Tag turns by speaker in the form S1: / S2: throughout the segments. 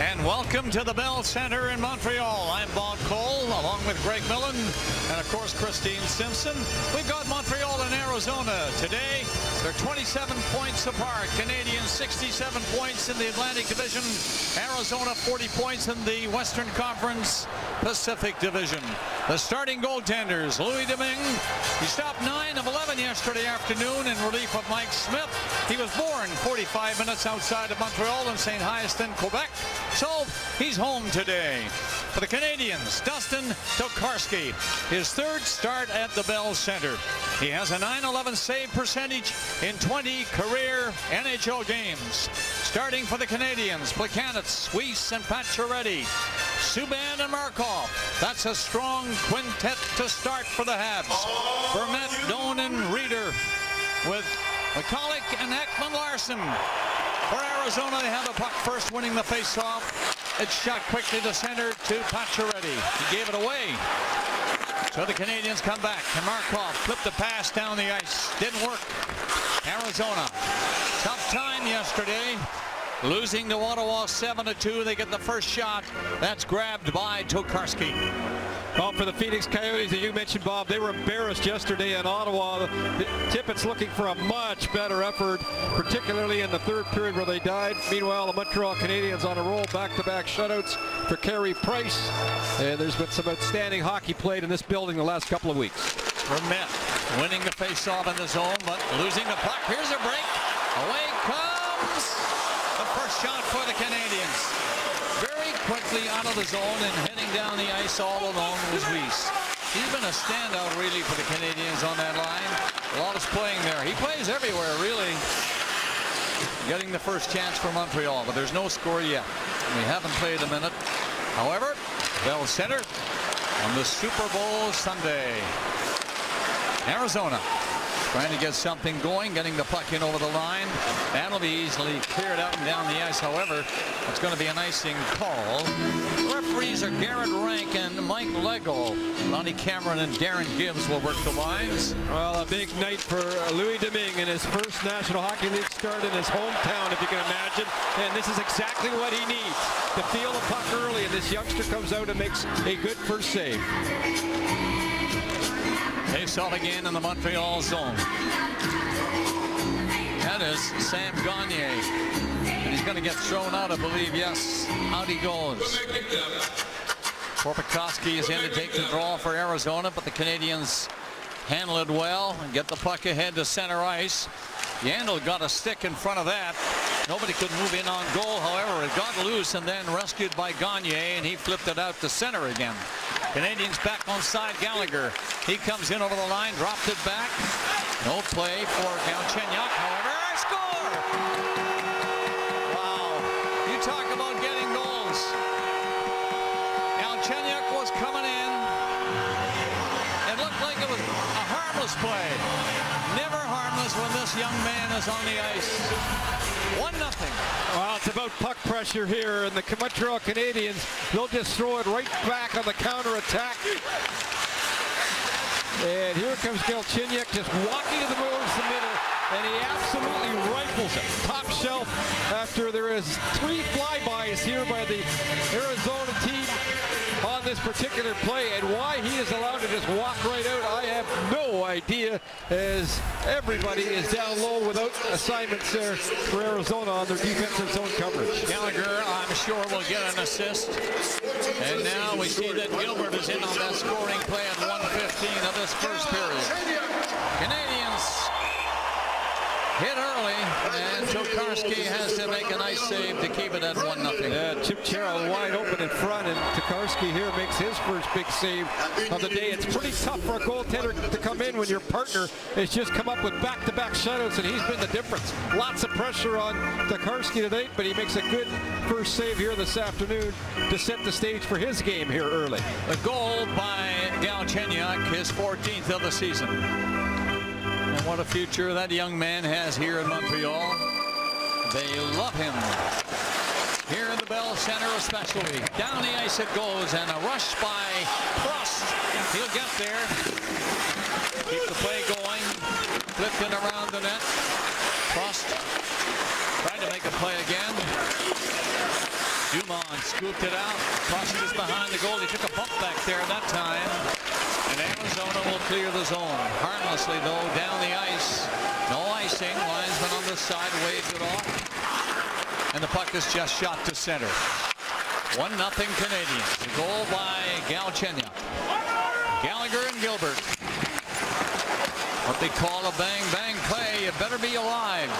S1: And welcome to the Bell Center in Montreal. I'm Bob Cole, along with Greg Millen and, of course, Christine Simpson. We've got Montreal and Arizona today. They're 27 points apart. Canadians 67 points in the Atlantic Division. Arizona 40 points in the Western Conference Pacific Division. The starting goaltenders, Louis Domingue. He stopped 9 of 11 yesterday afternoon in relief of Mike Smith. He was born 45 minutes outside of Montreal in St. Hyacinthe, Quebec. So he's home today. For the Canadians, Dustin Tokarski, his third start at the Bell Center. He has a .911 save percentage in 20 career NHL games. Starting for the Canadians, Plekanec, Weiss, and Pacioretty. Subban and Markov. That's a strong quintet to start for the Habs. Vermette, Doan, and Reeder with McCulloch and Ekman-Larsson. For Arizona, they have the puck first, winning the face-off. It's shot quickly to center to Pacioretty. He gave it away. So the Canadians come back. And Markov flipped the pass down the ice. Didn't work. Arizona, tough time yesterday. Losing to Ottawa 7-2. They get the first shot. That's grabbed by Tokarski.
S2: Well, for the Phoenix Coyotes, as you mentioned, Bob, they were embarrassed yesterday in Ottawa. Tippett's looking for a much better effort, particularly in the third period where they died. Meanwhile, the Montreal Canadiens on a roll, back-to-back shutouts for Carey Price. And there's been some outstanding hockey played in this building the last couple of weeks.
S1: Vermette winning the face-off in the zone, but losing the puck. Here's a break. Away comes the first shot for the Canadiens. Very quickly out of the zone and heading down the ice all alone was Weiss. He's been a standout really for the Canadians on that line. Lawless playing there. He plays everywhere really. Getting the first chance for Montreal, but there's no score yet. We haven't played a minute. However, Bell Center on the Super Bowl Sunday. Arizona trying to get something going, getting the puck in over the line. That'll be easily cleared out and down the ice. However, it's going to be an icing call. Referees are Garrett Rank and Mike Lego. Lonnie Cameron and Darren Gibbs will work the lines.
S2: Well, a big night for Louis Domingue in his first National Hockey League start in his hometown, if you can imagine. And this is exactly what he needs, to feel the puck early. And this youngster comes out and makes a good first save.
S1: Face off again in the Montreal zone. That is Sam Gagner. And he's going to get thrown out, I believe. Yes, out he goes. Korpikoski is in to take the draw for Arizona, but the Canadians handle it well and get the puck ahead to center ice. Yandel got a stick in front of that. Nobody could move in on goal. However, it got loose and then rescued by Gagner, and he flipped it out to center again. Canadians back on side. Gallagher. He comes in over the line, dropped it back. No play for Galchenyuk. However, score! Wow. You talk about getting goals. Galchenyuk was coming in. It looked like it was a harmless play. Never harmless when this young man is on the ice. 1-0.
S2: Well, it's about puck pressure here, and the Montreal Canadiens, they'll just throw it right back on the counter-attack. And here comes Galchenyuk just walking to the middle, and he absolutely rifles it. Top shelf after there is 3 flybys here by the Arizona team on this particular play, and why he is allowed to just walk right out, I have no idea, as everybody is down low without assignments there for Arizona on their defensive zone coverage.
S1: Gallagher, I'm sure, will get an assist. And now we see that Gilbert is in on that scoring play at 1:15 of this first period. Canadians hit early, and Tokarski has to make a nice save to keep it at 1-0.
S2: Yeah, Chip Carroll wide open in front, and Tokarski here makes his first big save of the day. It's pretty tough for a goaltender to come in when your partner has just come up with back-to-back shutouts, and he's been the difference. Lots of pressure on Tokarski tonight, but he makes a good first save here this afternoon to set the stage for his game here early.
S1: A goal by Galchenyuk, his 14th of the season. And what a future that young man has here in Montreal. They love him. Here in the Bell Center especially. Down the ice it goes, and a rush by Prost. He'll get there. Keep the play going. Flipped it around the net. Prost trying to make a play again. Dumont scooped it out, crosses just behind the goal. He took a bump back there that time. And Arizona will clear the zone. Harmlessly, though, down the ice. No icing. Linesman on the side waves it off. And the puck is just shot to center. 1-0 Canadiens. A goal by Galchenyuk. Gallagher and Gilbert. What they call a bang-bang play. You better be alive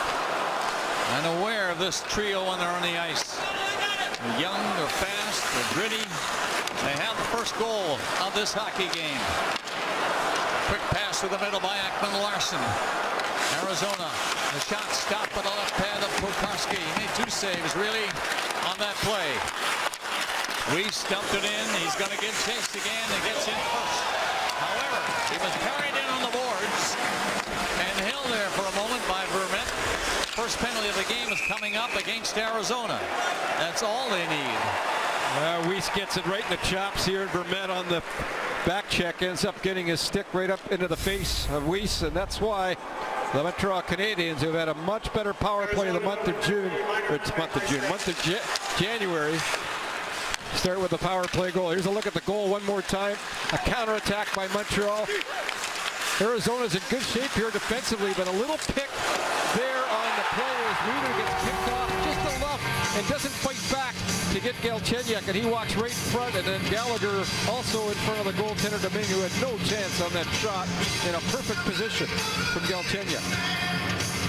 S1: and aware of this trio when they're on the ice. They're young, they're fast, they're gritty. They have the first goal of this hockey game. Quick pass to the middle by Ekman Larsson. Arizona, the shot stopped by the left pad of Tokarski. He made 2 saves, really, on that play. We stumped it in. He's going to get chased again. He gets in first. However, he was carried in on the boards and held there for a moment by Vermette. First penalty of the game is coming up against Arizona. That's all they need.
S2: Weiss gets it right in the chops here. Vermette on the back check ends up getting his stick right up into the face of Weiss, and that's why the Montreal Canadiens, who've had a much better power play in the month of January, start with the power play goal. Here's a look at the goal one more time. A counterattack by Montreal. Arizona's in good shape here defensively, but a little pick there on the play as Wheeler gets picked off just enough and doesn't fight back to get Galchenyuk, and he walks right in front, and then Gallagher also in front of the goaltender Domingue, who had no chance on that shot, in a perfect position from Galchenyuk.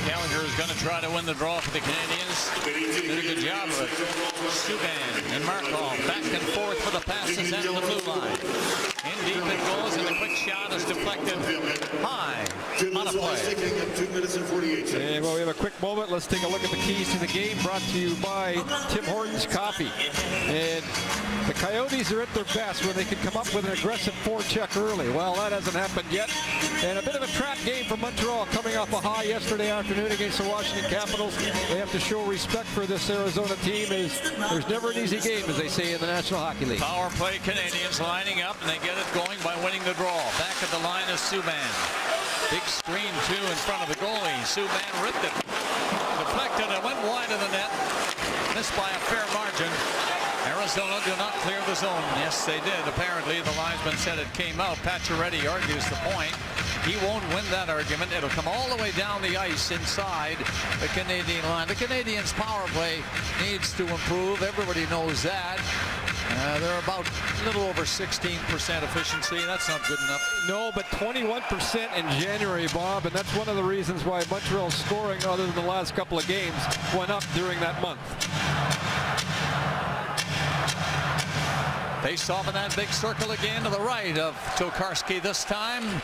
S1: Gallagher is going to try to win the draw for the Canadiens. Did a good job of it. Subban and Markov back and forth for the passes and the blue line. In deep it goes, and the quick shot is deflected high on a play.
S3: 2 minutes and 48 seconds.
S2: And while we have a quick moment, let's take a look at the keys to the game, brought to you by Tim Hortons Coffee. And the Coyotes are at their best when they can come up with an aggressive forecheck early. Well, that hasn't happened yet. And a bit of a trap game for Montreal, coming off a high yesterday afternoon against the Washington Capitals. They have to show respect for this Arizona team, as there's never an easy game, as they say in the National Hockey League.
S1: Power play Canadiens lining up, and they get it going by winning the draw. Back at the line is Subban. Big screen, too, in front of the goalie. Subban ripped it. Deflected and went wide of the net. Missed by a fair margin. Arizona do not clear the zone. Yes, they did. Apparently, the linesman said it came out. Pacioretty argues the point. He won't win that argument. It'll come all the way down the ice inside the Canadian line. The Canadiens' power play needs to improve. Everybody knows that. They're about a little over 16% efficiency. That's not good enough.
S2: No, but 21% in January, Bob, and that's one of the reasons why Montreal's scoring, other than the last couple of games, went up during that month.
S1: Face off in that big circle again to the right of Tokarski this time.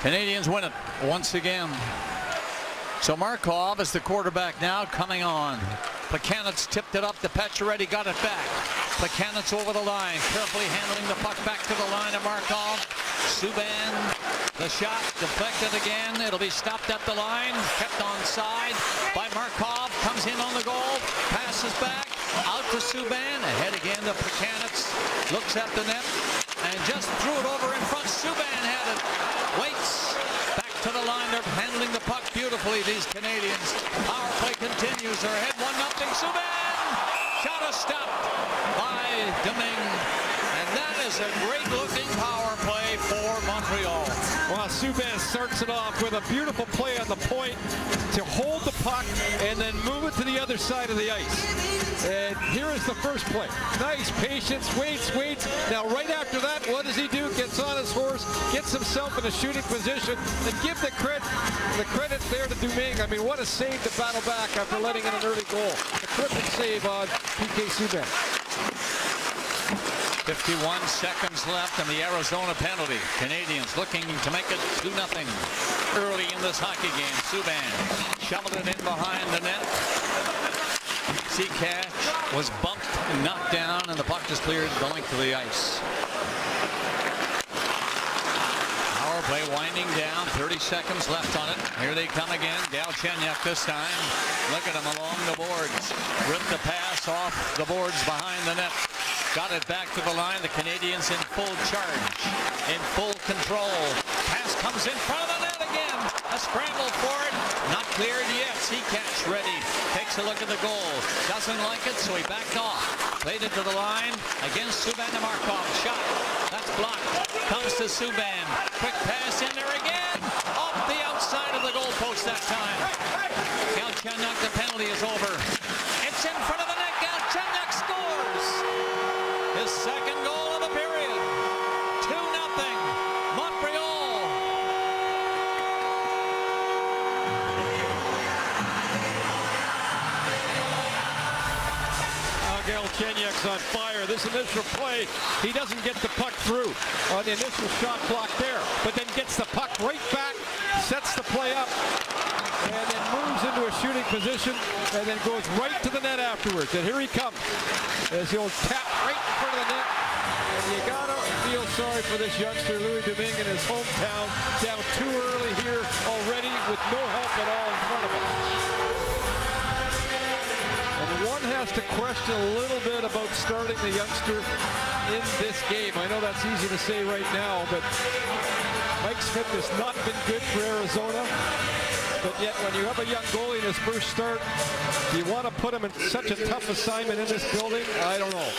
S1: Canadiens win it once again. So Markov is the quarterback now, coming on. Plekanec tipped it up to Pacioretty, got it back. Plekanec over the line, carefully handling the puck back to the line of Markov. Subban, the shot deflected again. It'll be stopped at the line, kept onside by Markov. Comes in on the goal, passes back out to Subban, ahead again to Plekanec. Looks at the net and just threw it over in front. Subban had it. Waits back to the line. They're handling the puck beautifully, these Canadiens. Power play continues. They're ahead 1-0. Subban! Shot is stopped by Domingue. And that is a great-looking power play for Montreal.
S2: Well, Subban starts it off with a beautiful play on the point to hold the puck and then move it to the other side of the ice. And here is the first play. Nice patience, waits. Now right after that, what does he do? Gets on his horse, gets himself in a shooting position, and give the credit there to Domingue. I mean, what a save to battle back after letting in an early goal. A terrific save on PK Subban.
S1: 51 seconds left in the Arizona penalty. Canadiens looking to make it 2-0 early in this hockey game. Subban shoveled it in behind the net. Seacash was bumped and knocked down, and the puck is cleared the length of the ice. Power play winding down. 30 seconds left on it. Here they come again. Galchenyuk this time. Look at him along the boards. Ripped the pass off the boards behind the net. Got it back to the line. The Canadiens in full charge, in full control. Pass comes in front of the net again. A A scramble for it. Not cleared yet. Seacatch ready. Takes a look at the goal. Doesn't like it, so he backed off. Played it to the line against Subban to Markov. Shot. That's blocked. Comes to Subban. Quick pass in there again. Off the outside of the goalpost that time. Galchenyuk, the penalty is over. It's in front of the net. Galchenyuk scores. His second goal of the period. 2-0. Montreal.
S2: Galchenyuk's on fire. This initial play, he doesn't get the puck through on the initial shot clock there, but then gets the puck right back, sets the play up, and then moves into a shooting position, and then goes right to the net afterwards. And here he comes, as he'll tap right in front of the net. And you gotta feel sorry for this youngster, Louis Domingue, in his hometown, down too early here already with no help at all in front of him. And one has to question a little bit about starting the youngster in this game. I know that's easy to say right now, but Mike Smith has not been good for Arizona. But yet, when you have a young goalie in his first start, do you want to put him in such a tough assignment in this building? I don't know.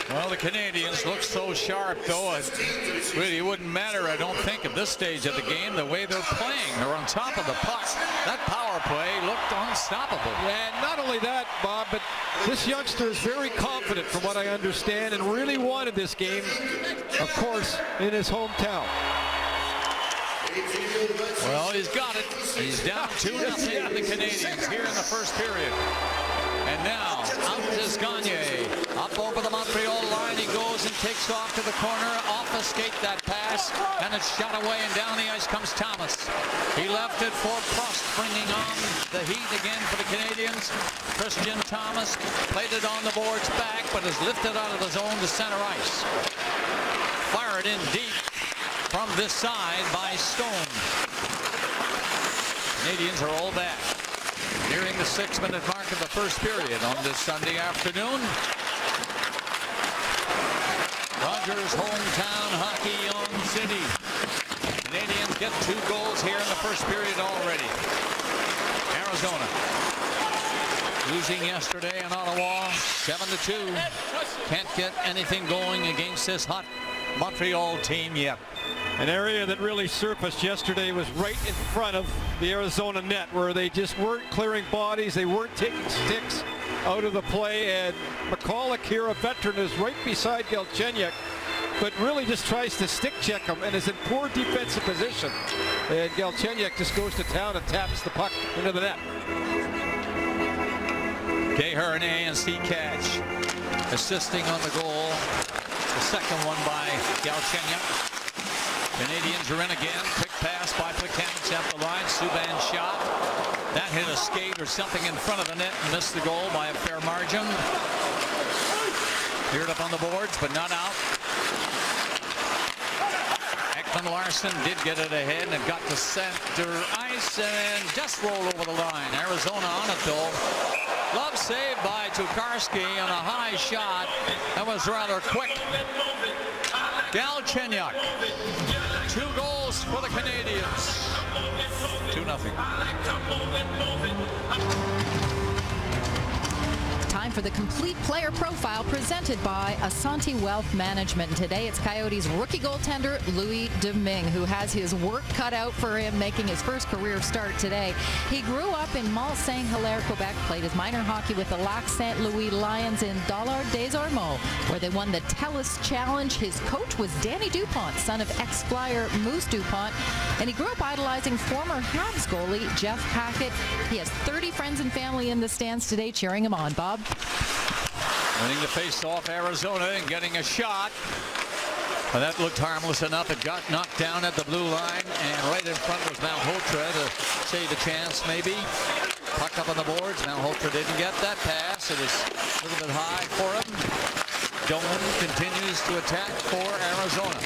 S1: Well, the Canadians look so sharp, though. It really wouldn't matter, I don't think, at this stage of the game, the way they're playing. They're on top of the puck. That power play looked unstoppable.
S2: And not only that, Bob, but this youngster is very confident, from what I understand, and really wanted this game, of course, in his hometown.
S1: Well, he's got it. He's down 2-0 to the Canadians here in the first period. And now, out is Gagne. Up over the Montreal line, he goes and takes off to the corner. Off escape that pass, and it's shot away, and down the ice comes Thomas. He left it for Prost, bringing on the heat again for the Canadians. Christian Thomas played it on the boards back, but is lifted out of the zone to center ice. Fired in deep from this side by Stone. Canadians are all back. Nearing the 6-minute mark of the first period on this Sunday afternoon. Rogers hometown hockey on City. Canadians get 2 goals here in the first period already. Arizona losing yesterday in Ottawa 7-2. Can't get anything going against this hot Montreal team yet.
S2: An area that really surfaced yesterday was right in front of the Arizona net, where they just weren't clearing bodies, they weren't taking sticks out of the play, and McCulloch here, a veteran, is right beside Galchenyuk, but really just tries to stick check him and is in poor defensive position. And Galchenyuk just goes to town and taps the puck into the net.
S1: Desharnais and Seacatch assisting on the goal. The second one by Galchenyuk. Canadians are in again. Quick pass by Plekanec at the line. Subban shot. That hit a skate or something in front of the net and missed the goal by a fair margin. Cleared up on the boards, but not out. Ekman-Larsson did get it ahead and it got to center ice and just rolled over the line. Arizona on it, though. Glove save by Tokarski on a high shot. That was rather quick. Galchenyuk. 2 goals for the Canadians. 2-0.
S4: Time for the complete player profile presented by Asante Wealth Management. Today it's Coyotes rookie goaltender Louis Domingue, who has his work cut out for him, making his first career start today. He grew up in Mont-Saint-Hilaire, Quebec, played his minor hockey with the Lac Saint Louis Lions in Dollard-des-Ormeaux, where they won the TELUS Challenge. His coach was Danny Dupont, son of ex-flyer Moose Dupont, and he grew up idolizing former Habs goalie Jeff Hackett. He has 30 friends and family in the stands today cheering him on. Bob?
S1: Winning the face-off, Arizona, and getting a shot. Well, that looked harmless enough. It got knocked down at the blue line, and right in front was Malhotra to save a chance, maybe. Puck up on the boards. Malhotra didn't get that pass. It was a little bit high for him. Dolan continues to attack for Arizona.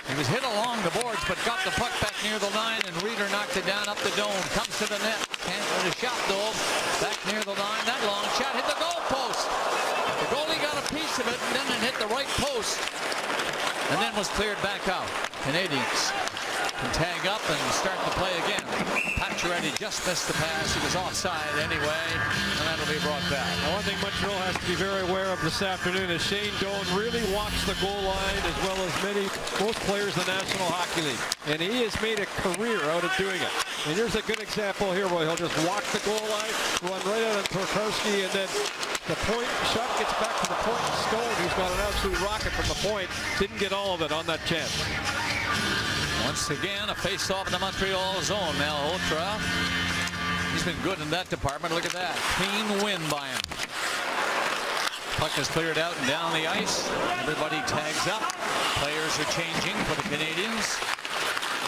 S1: He was hit along the boards, but got the puck back near the line, and Reeder knocked it down up the dome. Comes to the net. Can't get a shot, though. Back near the line. That long shot hit the goal post. The goalie got a piece of it, and then it hit the right post. And then was cleared back out. Canadians can tag up and start the play again. Pacioretty just missed the pass. He was offside anyway, and that'll be brought back.
S2: Now, one thing Montreal has to be very aware of this afternoon is Shane Doan really walks the goal line as well as most players in the National Hockey League. And he has made a career out of doing it. And here's a good example here where he'll just walk the goal line, run right out of Tokarski, and then the point shot gets back to the point. Stone, who's got an absolute rocket from the point, didn't get all of it on that chance.
S1: Once again, a face-off in the Montreal zone. Malhotra, he's been good in that department. Look at that. Clean win by him. Puck is cleared out and down the ice. Everybody tags up. Players are changing for the Canadians.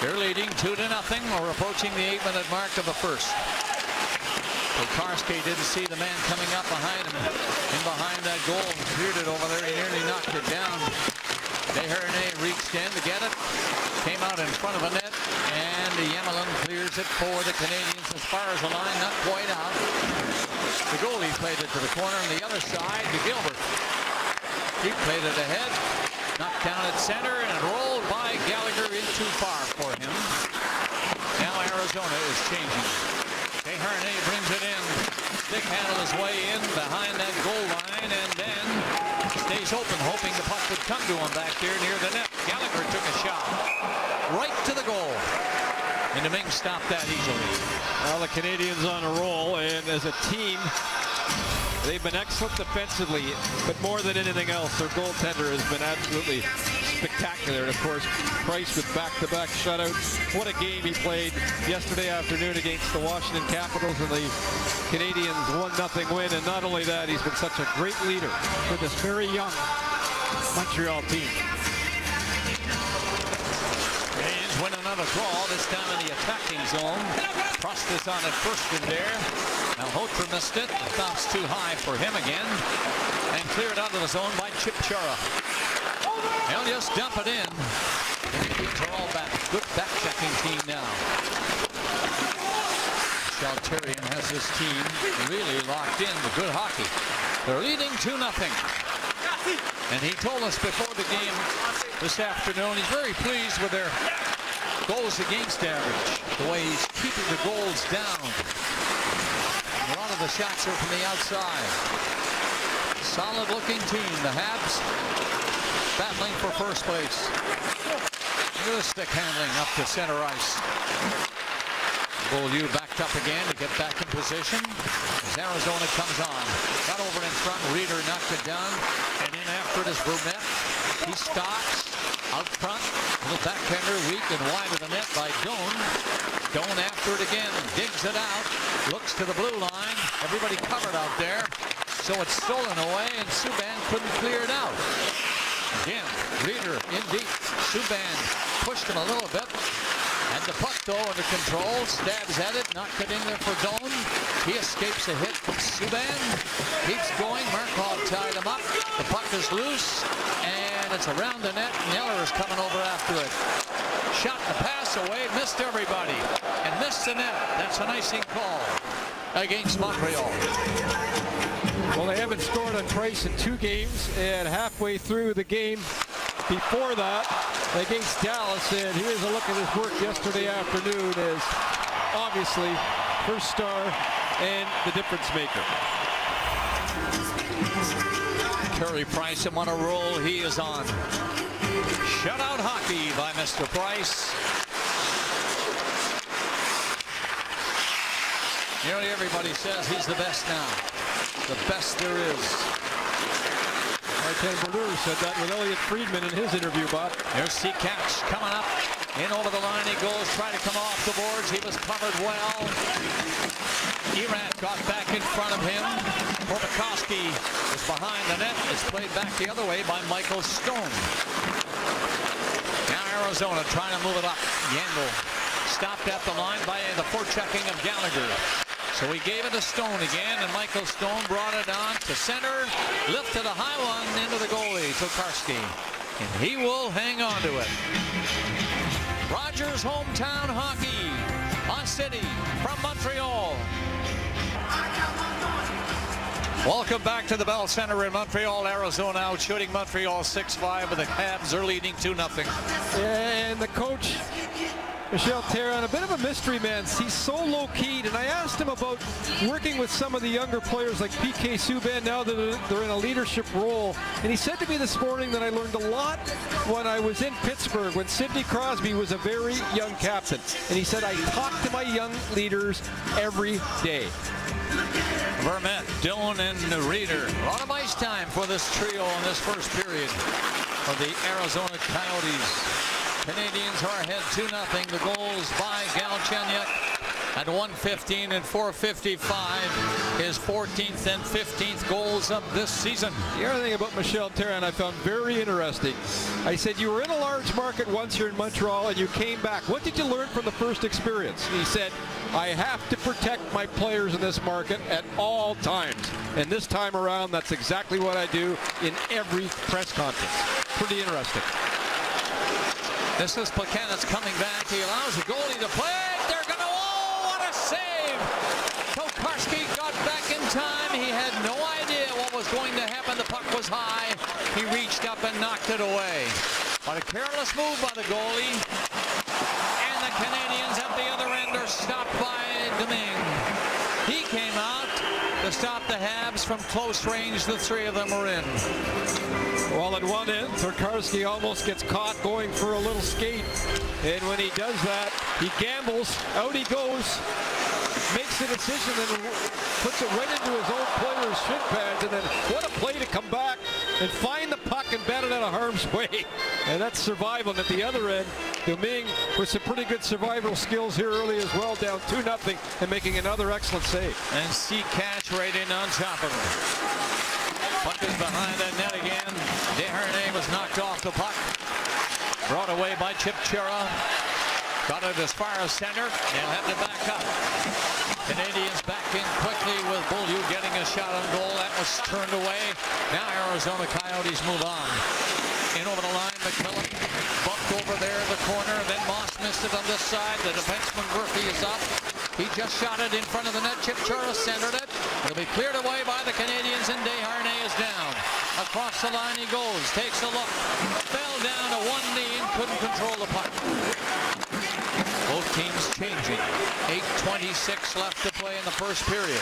S1: They're leading 2-0. We're approaching the 8-minute mark of the first. Tokarski didn't see the man coming up behind him. In behind that goal, cleared it over there. He nearly knocked it down. Desharnais reached in to get it. Came out in front of the net, and Yemelin clears it for the Canadians as far as the line, not quite out. The goalie played it to the corner on the other side to Gilbert. He played it ahead, knocked down at center, and it rolled by Gallagher in too far for him. Now Arizona is changing. Desharnais brings it in. Stick handle his way in behind that goal line, and then stays open, hoping the puck would come to him back there near the net. Gallagher took a shot right to the goal, and Domingue stopped that easily.
S2: Well, the Canadians on a roll, and as a team, they've been excellent defensively, but more than anything else, their goaltender has been absolutely spectacular. And of course, Price with back-to-back shutouts. What a game he played yesterday afternoon against the Washington Capitals, and the Canadians 1-0 win. And not only that, he's been such a great leader for this very young Montreal team.
S1: Canadians win another draw, this time in the attacking zone. Frost is on it first in there. Malhotra missed it. The bounce too high for him again. And cleared out of the zone by Chip Chara. They'll just dump it in. Canadians are all back. Good back-checking team now. Chalterian has his team really locked in with good hockey. They're leading 2-0. And he told us before the game this afternoon he's very pleased with their goals against average. The way he's keeping the goals down. A lot of the shots are from the outside. Solid looking team, the Habs, battling for first place. Look at the stick handling up to center ice. Beaulieu backed up again to get back in position as Arizona comes on. Got over in front, Reeder knocked it down, and in after it is Brunette. He stops out front, little backhander, weak and wide of the net by Doan. Doan after it again, digs it out, looks to the blue line. Everybody covered out there, so it's stolen away, and Subban couldn't clear it out. Again, Reeder in deep. Subban pushed him a little bit. And the puck, though, under control. Stabs at it. Knocked it in there for Doan. He escapes a hit from Subban. Keeps going. Markov tied him up. The puck is loose. And it's around the net. Neller is coming over after it. Shot the pass away. Missed everybody. And missed the net. That's an icing call against Montreal.
S2: Well, they haven't scored on Price in 2 games, and halfway through the game before that against Dallas, and here's a look at his work yesterday afternoon as obviously first star and the difference maker.
S1: Carey Price him on a roll he is on. Shutout hockey by Mr. Price. Nearly everybody says he's the best now. The best there is.
S2: Martin Brodeur said that with Elliot Friedman in his interview, Bob.
S1: There's Seacatch coming up. In over the line he goes, trying to come off the boards. He was covered well. Erat got back in front of him. Bobakowski was behind the net. It's played back the other way by Michael Stone. Now Arizona trying to move it up. Yandel stopped at the line by the forechecking of Gallagher. So he gave it to Stone again, and Michael Stone brought it on to center, lifted a high one into the goalie, Tokarski, and he will hang on to it. Rogers Hometown Hockey on City from Montreal. Welcome back to the Bell Center in Montreal. Arizona out shooting Montreal 6-5, but the Habs are leading 2-0.
S2: And the coach Michel Therrien, a bit of a mystery man. He's so low-keyed, and I asked him about working with some of the younger players like PK Subban now that they're in a leadership role. And he said to me this morning that I learned a lot when I was in Pittsburgh when Sidney Crosby was a very young captain. And he said, I talk to my young leaders every day.
S1: Vermette, Dillon, and Reeder. A lot of ice time for this trio in this first period of the Arizona Coyotes. Canadians are ahead 2-0. The goals by Galchenyuk at 1:15 and 4:55. His 14th and 15th goals of this season.
S2: The other thing about Michel Therrien I found very interesting. I said, you were in a large market once here in Montreal and you came back. What did you learn from the first experience? And he said, I have to protect my players in this market at all times. And this time around, that's exactly what I do in every press conference. Pretty interesting.
S1: This is Plekanec coming back. He allows the goalie to play. They're going to, oh, what a save. Tokarski got back in time. He had no idea what was going to happen. The puck was high. He reached up and knocked it away. But a careless move by the goalie. And the Canadians at the other end are stopped by Domingue. He came out to stop the Habs from close range. The three of them are in.
S2: Well, at one end, Tokarski almost gets caught going for a little skate. And when he does that, he gambles. Out he goes. Makes the decision and puts it right into his own player's shin pads. And then what a play to come back and find the puck and bat it out of harm's way. And that's survival. And at the other end, Domingue with some pretty good survival skills here early as well, down 2-0 and making another excellent save.
S1: And Seacash right in on top of him. Puck is behind that net again. Desharnais was knocked off the puck. Brought away by Chip Chara. Got it as far as center. They'll have to back up. Canadians back in quickly with Beaulieu getting a shot on goal. That was turned away. Now Arizona Coyotes move on. In over the line, McMillan bumped over there in the corner. Then Moss missed it on this side. The defenseman Murphy is up. He just shot it in front of the net. Chip Chara centered it. It'll be cleared away by the Canadians, and Desharnais is down. Across the line he goes. Takes a look. Fell down to one knee and couldn't control the puck. Both teams changing. 8:26 left to play in the first period.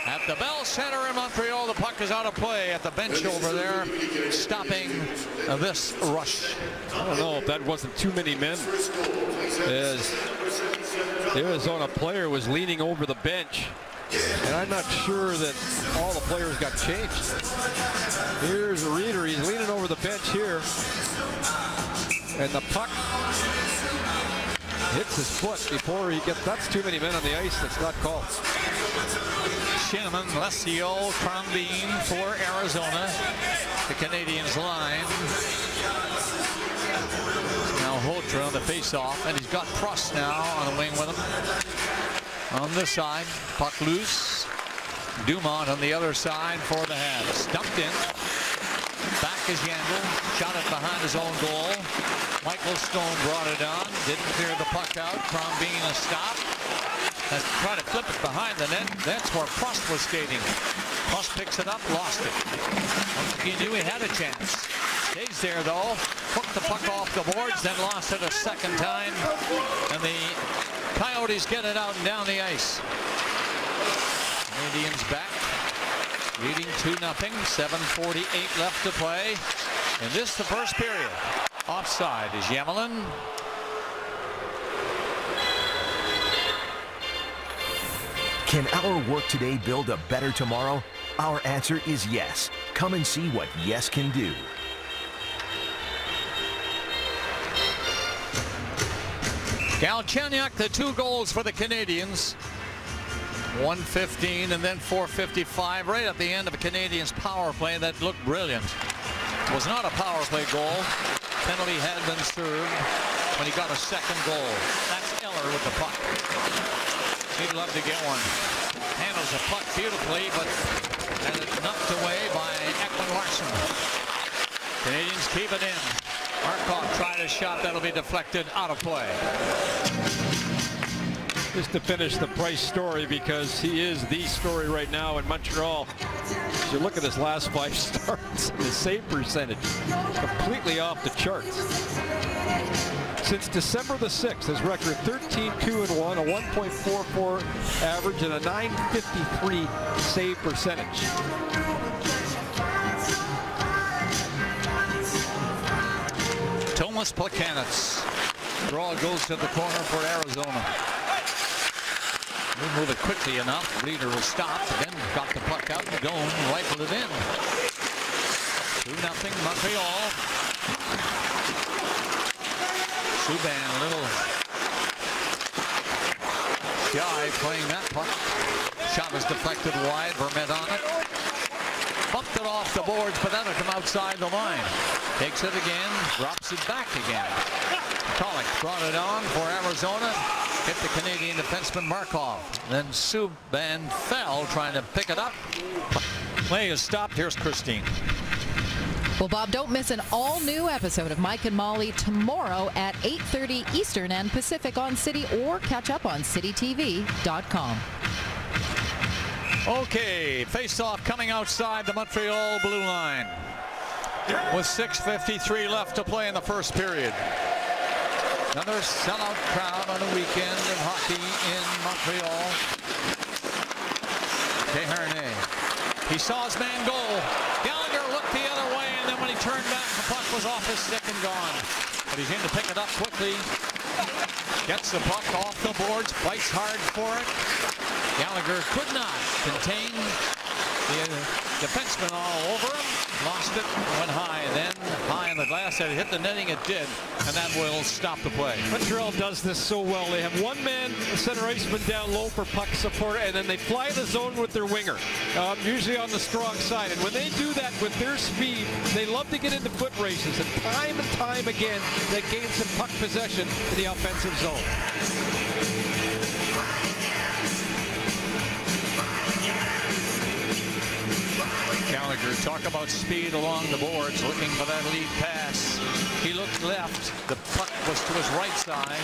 S1: At the Bell Center in Montreal, the puck is out of play at the bench over there, stopping this rush.
S2: I don't know if that wasn't too many men, as the Arizona player was leaning over the bench, and I'm not sure that all the players got changed. Here's Reeder. He's leaning over the bench here, and the puck hits his foot before he gets. That's too many men on the ice. That's not called.
S1: Shinneman, Lesio, Crombeen for Arizona. The Canadians line. Now Hotra on the face-off, and he's got Prost now on the wing with him. On this side, puck loose. Dumont on the other side for the Habs. Dumped in. Back is Yandel. Shot it behind his own goal. Michael Stone brought it on. Didn't clear the puck out. Crombeen a stop. Has tried to flip it behind the net. That's where Prost was skating. Prost picks it up, lost it. He knew he had a chance. Stays there though. Hooked the puck off the boards, then lost it a second time. And the Coyotes get it out and down the ice. Canadians back. Leading 2-0. 7:48 left to play. And this the first period. Offside is Yemelin.
S5: Can our work today build a better tomorrow? Our answer is yes. Come and see what yes can do.
S1: Galchenyuk, the 2 goals for the Canadians. 1:15 and then 4:55 right at the end of a Canadians power play that looked brilliant. It was not a power play goal. Penalty had been served when he got a second goal. That's Eller with the puck. He'd love to get one. Handles the puck beautifully, but and it's knocked away by Ekman Larsson. Canadians keep it in. Markov tried a shot that'll be deflected out of play.
S2: Just to finish the Price story, because he is the story right now in Montreal. You look at his last 5 starts, his save percentage completely off the charts. Since December the 6th, his record 13-2-1, a 1.44 average, and a 953 save percentage.
S1: Tomas Plekanec. Draw goes to the corner for Arizona. We'll move it quickly enough. Reeder will stop, then got the puck out and Doan rifled it in. 2-0 Montreal. Subban a little shy playing that puck. Shot was deflected wide. Vermette on it. Bumped it off the boards, but that'll come outside the line. Takes it again, drops it back again. Pollock brought it on for Arizona. Hit the Canadian defenseman Markov. Then Subban fell trying to pick it up. Play is stopped. Here's Christine.
S4: Well, Bob, don't miss an all-new episode of Mike and Molly tomorrow at 8:30 Eastern and Pacific on City, or catch up on citytv.com.
S1: Okay, face-off coming outside the Montreal blue line with 6:53 left to play in the first period. Another sellout crowd on a weekend of hockey in Montreal. Desharnais. He saw his man go. Gallagher looked the other way, and then when he turned back, the puck was off his stick and gone. But he's in to pick it up quickly. Gets the puck off the boards, fights hard for it. Gallagher could not contain the defenseman all over him. Lost it, went high, then high in the glass. Had it hit the netting, it did, and that will stop the play.
S2: Montreal does this so well. They have one man, center iceman, down low for puck support, and then they fly the zone with their winger, usually on the strong side. And when they do that with their speed, they love to get into foot races, and time again, they gain some puck possession in the offensive zone.
S1: Gallagher, talk about speed along the boards, looking for that lead pass. He looked left. The puck was to his right side.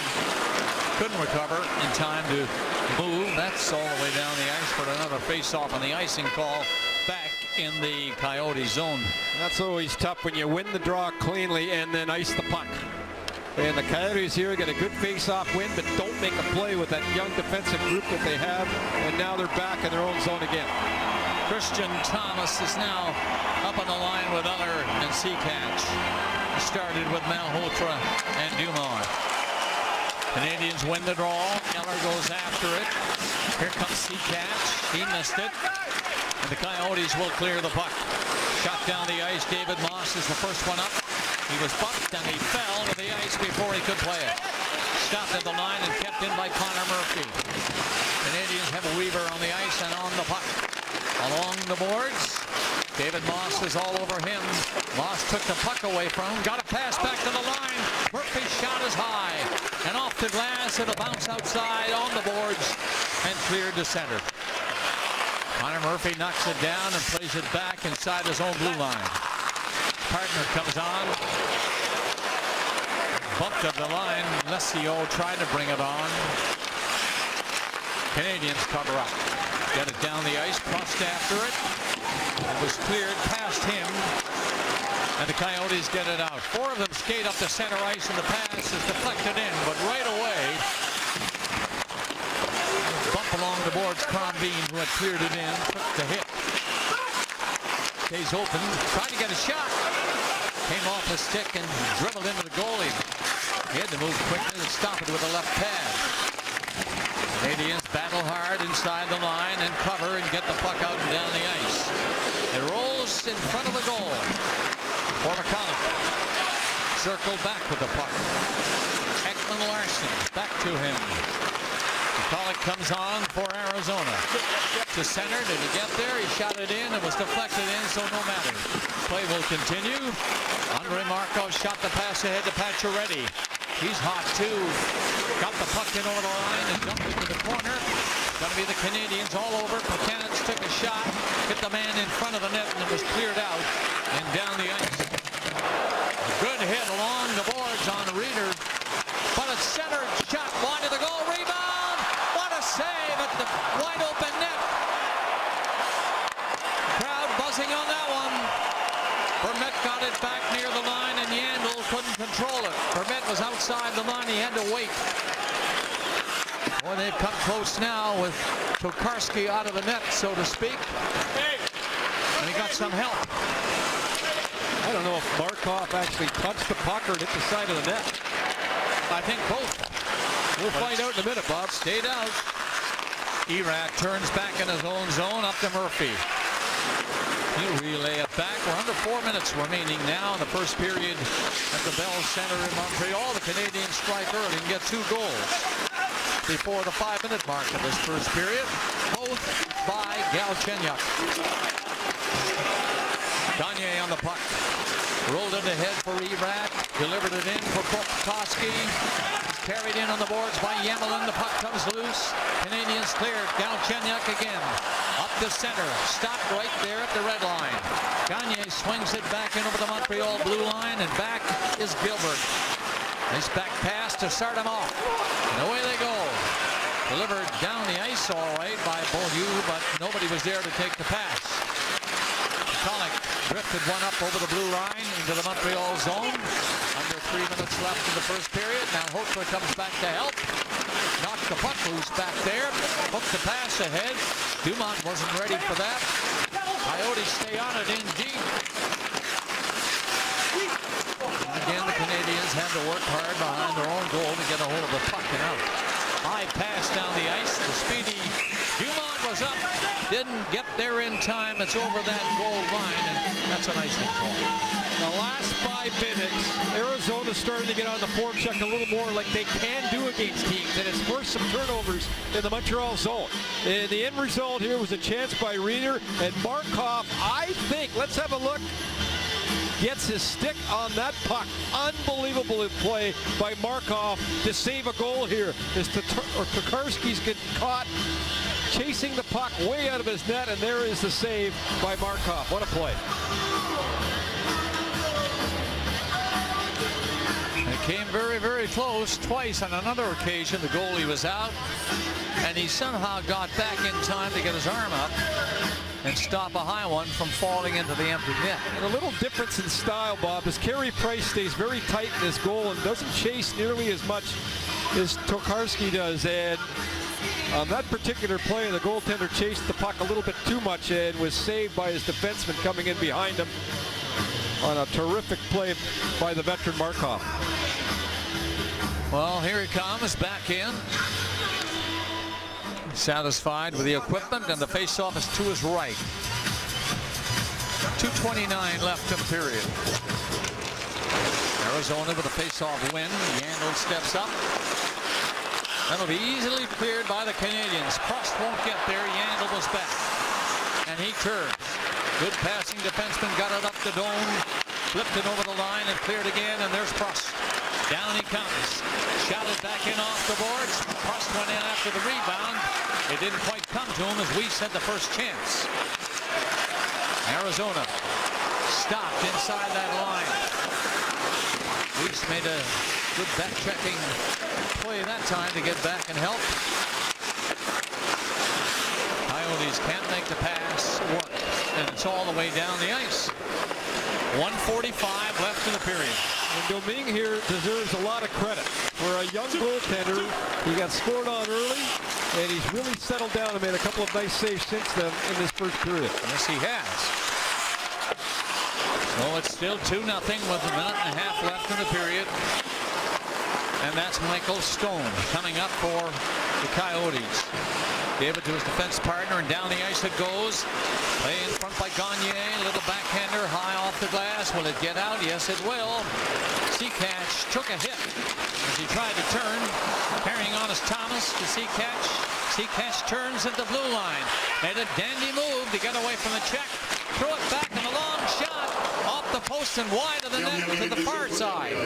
S1: Couldn't recover in time to move. That's all the way down the ice for another face-off on the icing call back in the Coyote zone.
S2: That's always tough when you win the draw cleanly and then ice the puck. And the Coyotes here get a good face-off win, but don't make a play with that young defensive group that they have. And now they're back in their own zone again.
S1: Christian Thomas is now up on the line with Eller and Seacatch. He started with Malhotra and Dumont. Canadians win the draw. Eller goes after it. Here comes Seacatch. He missed it. And the Coyotes will clear the puck. Shot down the ice. David Moss is the first one up. He was bumped and he fell to the ice before he could play it. Stopped at the line and kept in by Connor Murphy. Canadians have a Weaver on the ice and on the puck. Along the boards, David Moss is all over him. Moss took the puck away from him, got a pass back to the line. Murphy's shot is high, and off the glass, it'll bounce outside on the boards and cleared to center. Connor Murphy knocks it down and plays it back inside his own blue line. Partner comes on. Bumped up the line. Lesio tried to bring it on. Canadians cover up. Get it down the ice, crossed after it. It was cleared past him, and the Coyotes get it out. 4 of them skate up the center ice, and the pass is deflected in, but right away, bump along the boards. Crombeen, who had cleared it in, took the hit. Stays open, tried to get a shot. Came off the stick and dribbled into the goalie. He had to move quickly and stop it with a left pad. Canadians battle hard inside the line and cover and get the puck out and down the ice. It rolls in front of the goal for McConnell. Circle back with the puck. Ekman Larson back to him. McCulloch comes on for Arizona. To center, did he get there? He shot it in. It was deflected in, so no matter. Play will continue. Andre Markov shot the pass ahead to Pacioretty. He's hot too. Got the puck in over the line and dumped it to the corner. Going to be the Canadians all over. Plekanec took a shot, hit the man in front of the net, and it was cleared out and down the ice. A good hit along the boards on Reeder, but it's centered. Shot wide to the goal. Rebound. What a save at the wide open net. Crowd buzzing shot it back near the line, and Yandel couldn't control it. Vermette was outside the line. He had to wait. Boy, they've come close now with Tokarski out of the net, so to speak. And he got some help.
S2: I don't know if Markov actually touched the puck or hit the side of the net.
S1: I think both.
S2: We'll find out in a minute, Bob.
S1: Stayed out. Erat turns back in his own zone, up to Murphy. He'll relay it back. We're under 4 minutes remaining now in the first period at the Bell Center in Montreal. The Canadians strike early and get 2 goals before the 5-minute mark of this first period, both by Galchenyuk. Gagne on the puck. Rolled it ahead for Erat. Delivered it in for Kokoski. Carried in on the boards by Yemelin. The puck comes loose. Canadians cleared. Galchenyuk again. Up the center. Stopped right there at the red line. Gagne swings it back in over the Montreal blue line, and back is Gilbert. Nice back pass to start him off. And away they go. Delivered down the ice all right by Beaulieu, but nobody was there to take the pass. Pollock drifted one up over the blue line into the Montreal zone. Under 3 minutes left in the first period. Now Hofer comes back to help. Knocked the puck loose back there. Hooked the pass ahead. Dumont wasn't ready for that. Coyotes stay on it in deep. Again, the Canadians had to work hard behind their own goal to get a hold of the puck and out. High pass down the ice. The speedy Dumont was up. Didn't get there in time. It's over that goal line, and that's a nice one call.
S2: The last 5 minutes, Arizona's starting to get on the forecheck a little more like they can do against teams, and it's forced some turnovers in the Montreal zone. And the end result here was a chance by Reeder, and Markov, I think, let's have a look, gets his stick on that puck. Unbelievable play by Markov to save a goal here as Tokarski's getting caught chasing the puck way out of his net, and there is the save by Markov. What a play.
S1: It came very, very close twice. On another occasion, the goalie was out, and he somehow got back in time to get his arm up and stop a high one from falling into the empty net.
S2: And a little difference in style, Bob, as Carey Price stays very tight in his goal and doesn't chase nearly as much as Tokarski does. And on that particular play, the goaltender chased the puck a little bit too much and was saved by his defenseman coming in behind him on a terrific play by the veteran Markov.
S1: Well, here he comes back in. Satisfied with the equipment, and the face-off is to his right. 2:29 left in the period. Arizona with a face-off win. Yandel steps up. That'll be easily cleared by the Canadians. Prost won't get there. Yandel was back, and he turns. Good passing defenseman got it up the dome, flipped it over the line, and cleared again. And there's Prost. Down he comes. Shot it back in off the boards. Prost went in after the rebound. It didn't quite come to him as Weiss had the first chance. Arizona stopped inside that line. Weiss made a good back-checking play that time to get back and help. Coyotes can't make the pass work, and it's all the way down the ice. 1:45 left in the period.
S2: And Domingue here deserves a lot of credit. For a young goaltender, he got scored on early, and he's really settled down and made a couple of nice saves since then in this first period.
S1: Yes, he has. So it's still 2-0 with a minute and a half left in the period. And that's Michael Stone coming up for the Coyotes. Gave it to his defense partner, and down the ice it goes. Play in front by Gagne. Little backhander high off the glass. Will it get out? Yes, it will. Seacatch took a hit as he tried to turn. Carrying on is Thomas to Seacatch. Seacatch turns at the blue line. Made a dandy move to get away from the check. Threw it back in a long shot. Off the post and wide of the net to the far side.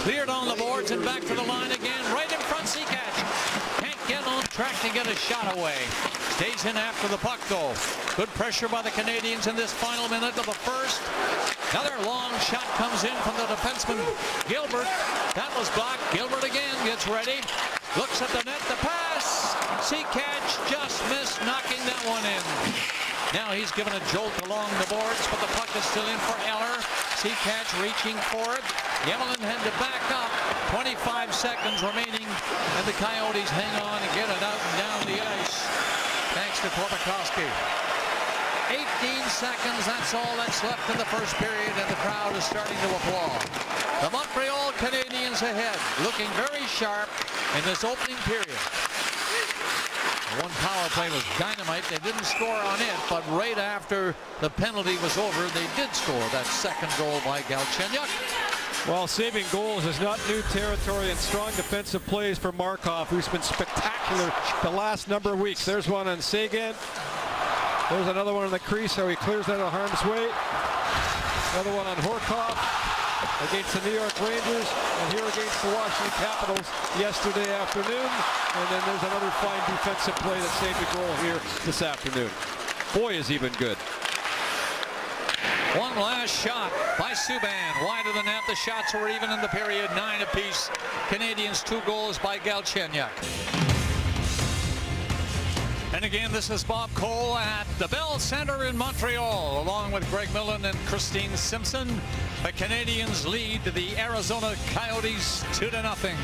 S1: Cleared on the boards and back to the line again. Right in front, Seacatch. Can't get on track to get a shot away. Stays in after the puck, though. Good pressure by the Canadians in this final minute of the first. Another long shot comes in from the defenseman, Gilbert. That was blocked. Gilbert again gets ready. Looks at the net. The pass. Seacatch just missed knocking that one in. Now he's given a jolt along the boards, but the puck is still in for Eller. Seacatch reaching for it. Yemlin had to back up. 25 seconds remaining, and the Coyotes hang on and get it out and down the ice. Thanks to Korpikoski. 18 seconds, that's all that's left in the first period, and the crowd is starting to applaud. The Montreal Canadiens ahead, looking very sharp in this opening period. One power play was dynamite. They didn't score on it, but right after the penalty was over, they did score that second goal by Galchenyuk.
S2: Well, saving goals is not new territory, and strong defensive plays for Markov, who's been spectacular the last number of weeks. There's one on Seguin. There's another one in the crease, how he clears out of harm's way. Another one on Horkoff against the New York Rangers, and here against the Washington Capitals yesterday afternoon. And then there's another fine defensive play that saved a goal here this afternoon. Boy, is he been good.
S1: One last shot by Subban, wide of the net. The shots were even in the period, 9 apiece. Canadiens 2 goals by Galchenyuk. And again, this is Bob Cole at the Bell Center in Montreal, along with Greg Millen and Christine Simpson. The Canadiens lead the Arizona Coyotes 2-0.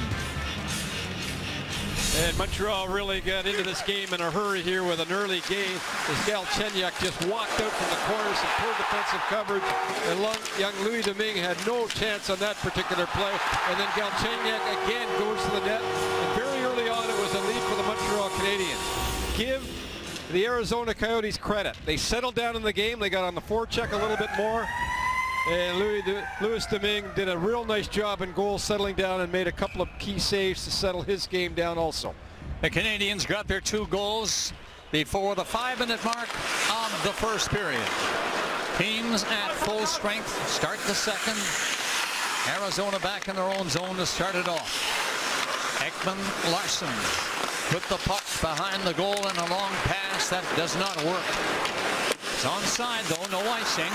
S2: And Montreal really got into this game in a hurry here with an early gain, as Galchenyuk just walked out from the corner, some poor defensive coverage, and young Louis Domingue had no chance on that particular play. And then Galchenyuk again goes to the net, and very early on it was a lead for the Montreal Canadiens. Give the Arizona Coyotes credit. They settled down in the game. They got on the forecheck a little bit more. And Louis Domingue did a real nice job in goal, settling down, and made a couple of key saves to settle his game down also.
S1: The Canadiens got their 2 goals before the 5-minute mark of the first period. Teams at full strength start the second. Arizona back in their own zone to start it off. Ekman Larson put the puck behind the goal in a long pass. That does not work. It's onside though, no icing.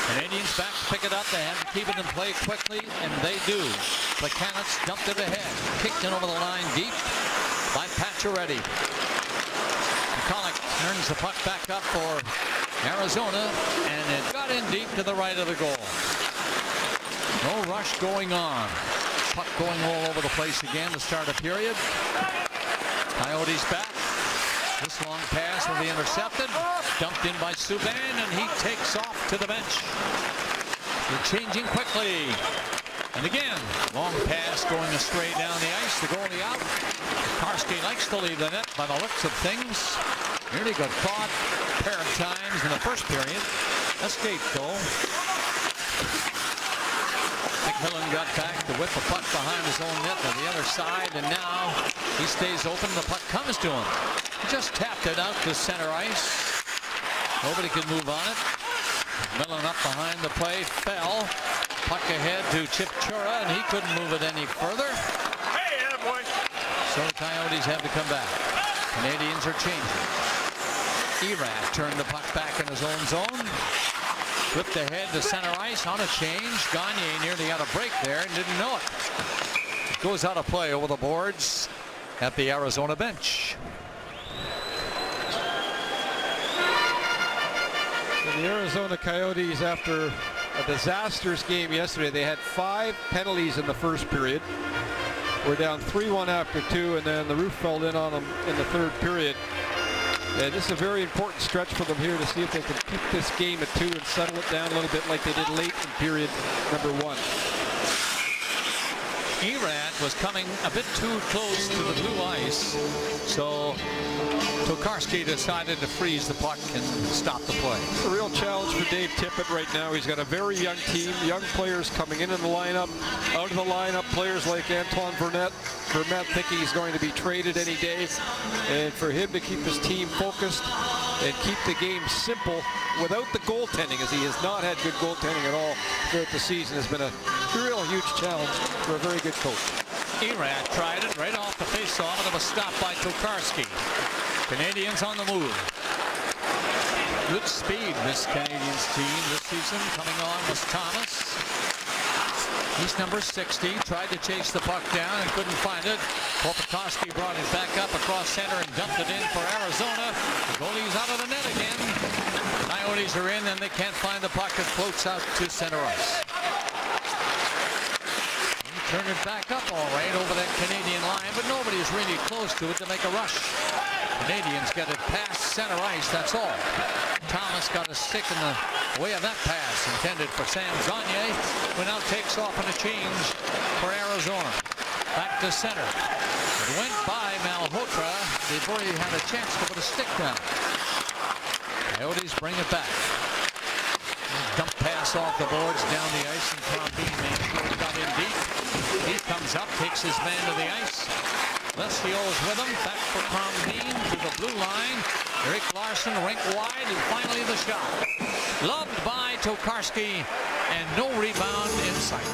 S1: Canadiens back to pick it up. They had to keep it in play quickly, and they do. The Canucks dumped it ahead. Kicked it over the line deep by Pacioretty. McCulloch turns the puck back up for Arizona, and it got in deep to the right of the goal. No rush going on. Puck going all over the place again to start a period. Coyotes back. This long pass will be intercepted. Dumped in by Subban, and he takes off to the bench. They're changing quickly. And again, long pass going astray down the ice. The goalie out. Karski likes to leave the net by the looks of things. Nearly got caught a pair of times in the first period. Escaped though. McMillan got back to whip the puck behind his own net on the other side, and now he stays open. The puck comes to him. He just tapped it out to center ice. Nobody could move on it. McMillan up behind the play, fell. Puck ahead to Chip Chura, and he couldn't move it any further. Hey, boy. So the Coyotes have to come back. Canadiens are changing. Erat turned the puck back in his own zone. Flipped ahead to center ice on a change. Gagne nearly got a break there and didn't know it. Goes out of play over the boards at the Arizona bench.
S2: And the Arizona Coyotes, after a disastrous game yesterday, they had 5 penalties in the first period. We're down 3-1 after 2, and then the roof fell in on them in the third period. And this is a very important stretch for them here to see if they can keep this game at 2 and settle it down a little bit like they did late in period number 1.
S1: Erat was coming a bit too close to the blue ice, so Tokarski decided to freeze the puck and stop the play.
S2: It's a real challenge for Dave Tippett right now. He's got a very young team, young players coming in the lineup, out of the lineup, players like Antoine Vermette thinking he's going to be traded any day, and for him to keep his team focused and keep the game simple without the goaltending, as he has not had good goaltending at all throughout the season, has been a real huge challenge for a very good coach.
S1: Erat tried it right off the face-off, and it was stopped by Tokarski. Canadiens on the move. Good speed, this Canadiens team this season. Coming on was Thomas. He's number 60. Tried to chase the puck down and couldn't find it. Korpikoski brought it back up across center and dumped it in for Arizona. The goalie's out of the net again. Coyotes are in, and they can't find the puck. It floats out to center ice. Turn it back up all right over that Canadian line, but nobody is really close to it to make a rush. Canadians get it past center ice, that's all. Thomas got a stick in the way of that pass intended for Sam Gagner, who now takes off on a change for Arizona. Back to center. It went by Malhotra before he had a chance to put a stick down. Coyotes bring it back. Dump pass off the boards down the ice, and Crombeen got in deep. He comes up, takes his man to the ice. Lescio's with him. Back for Crombeen to the blue line. Erik Larsson rink wide, and finally the shot. Loved by Tokarski, and no rebound in sight.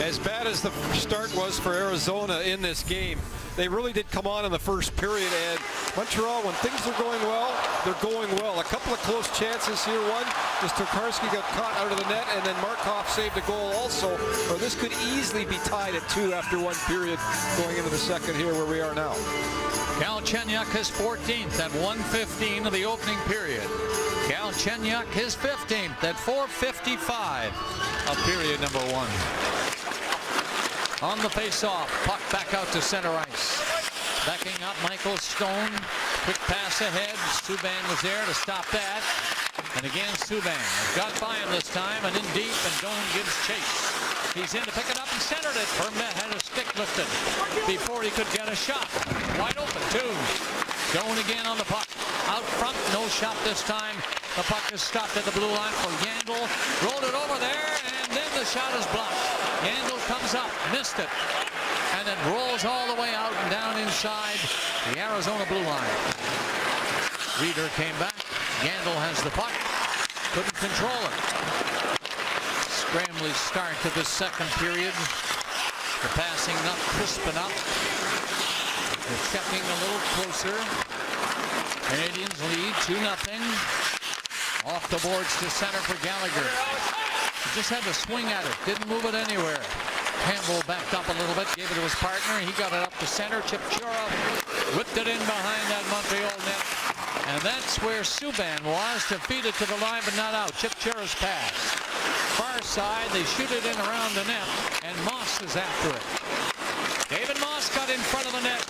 S2: As bad as the start was for Arizona in this game, they really did come on in the first period, and Montreal, when things are going well, they're going well. A couple of close chances here. One is Tokarski got caught out of the net, and then Markov saved a goal also. Or this could easily be tied at 2 after one period going into the second here where we are now.
S1: Galchenyuk is 14th at 1:15 of the opening period. Galchenyuk his 15th at 4:55 of period number 1. On the face-off, puck back out to center ice. Backing up Michael Stone. Quick pass ahead. Subban was there to stop that. And again, Subban got by him this time and in deep, and Doan gives chase. He's in to pick it up and centered it. Vermette had a stick lifted before he could get a shot. Wide open, too. Doan again on the puck. Out front, no shot this time. The puck is stopped at the blue line for Yandel. Rolled it over there, and then the shot is blocked. Yandel comes up, missed it, and it rolls all the way out and down inside the Arizona blue line. Reeder came back. Yandel has the puck. Couldn't control it. Scrambly start to the second period. The passing not crisp enough. They're checking a little closer. Canadians lead 2-0. Off the boards to center for Gallagher. He just had to swing at it. Didn't move it anywhere. Campbell backed up a little bit. Gave it to his partner. He got it up to center. Chipchura whipped it in behind that Montreal net. And that's where Subban was to feed it to the line, but not out. Chipchura's pass. Far side. They shoot it in around the net. And Moss is after it. David Moss got in front of the net.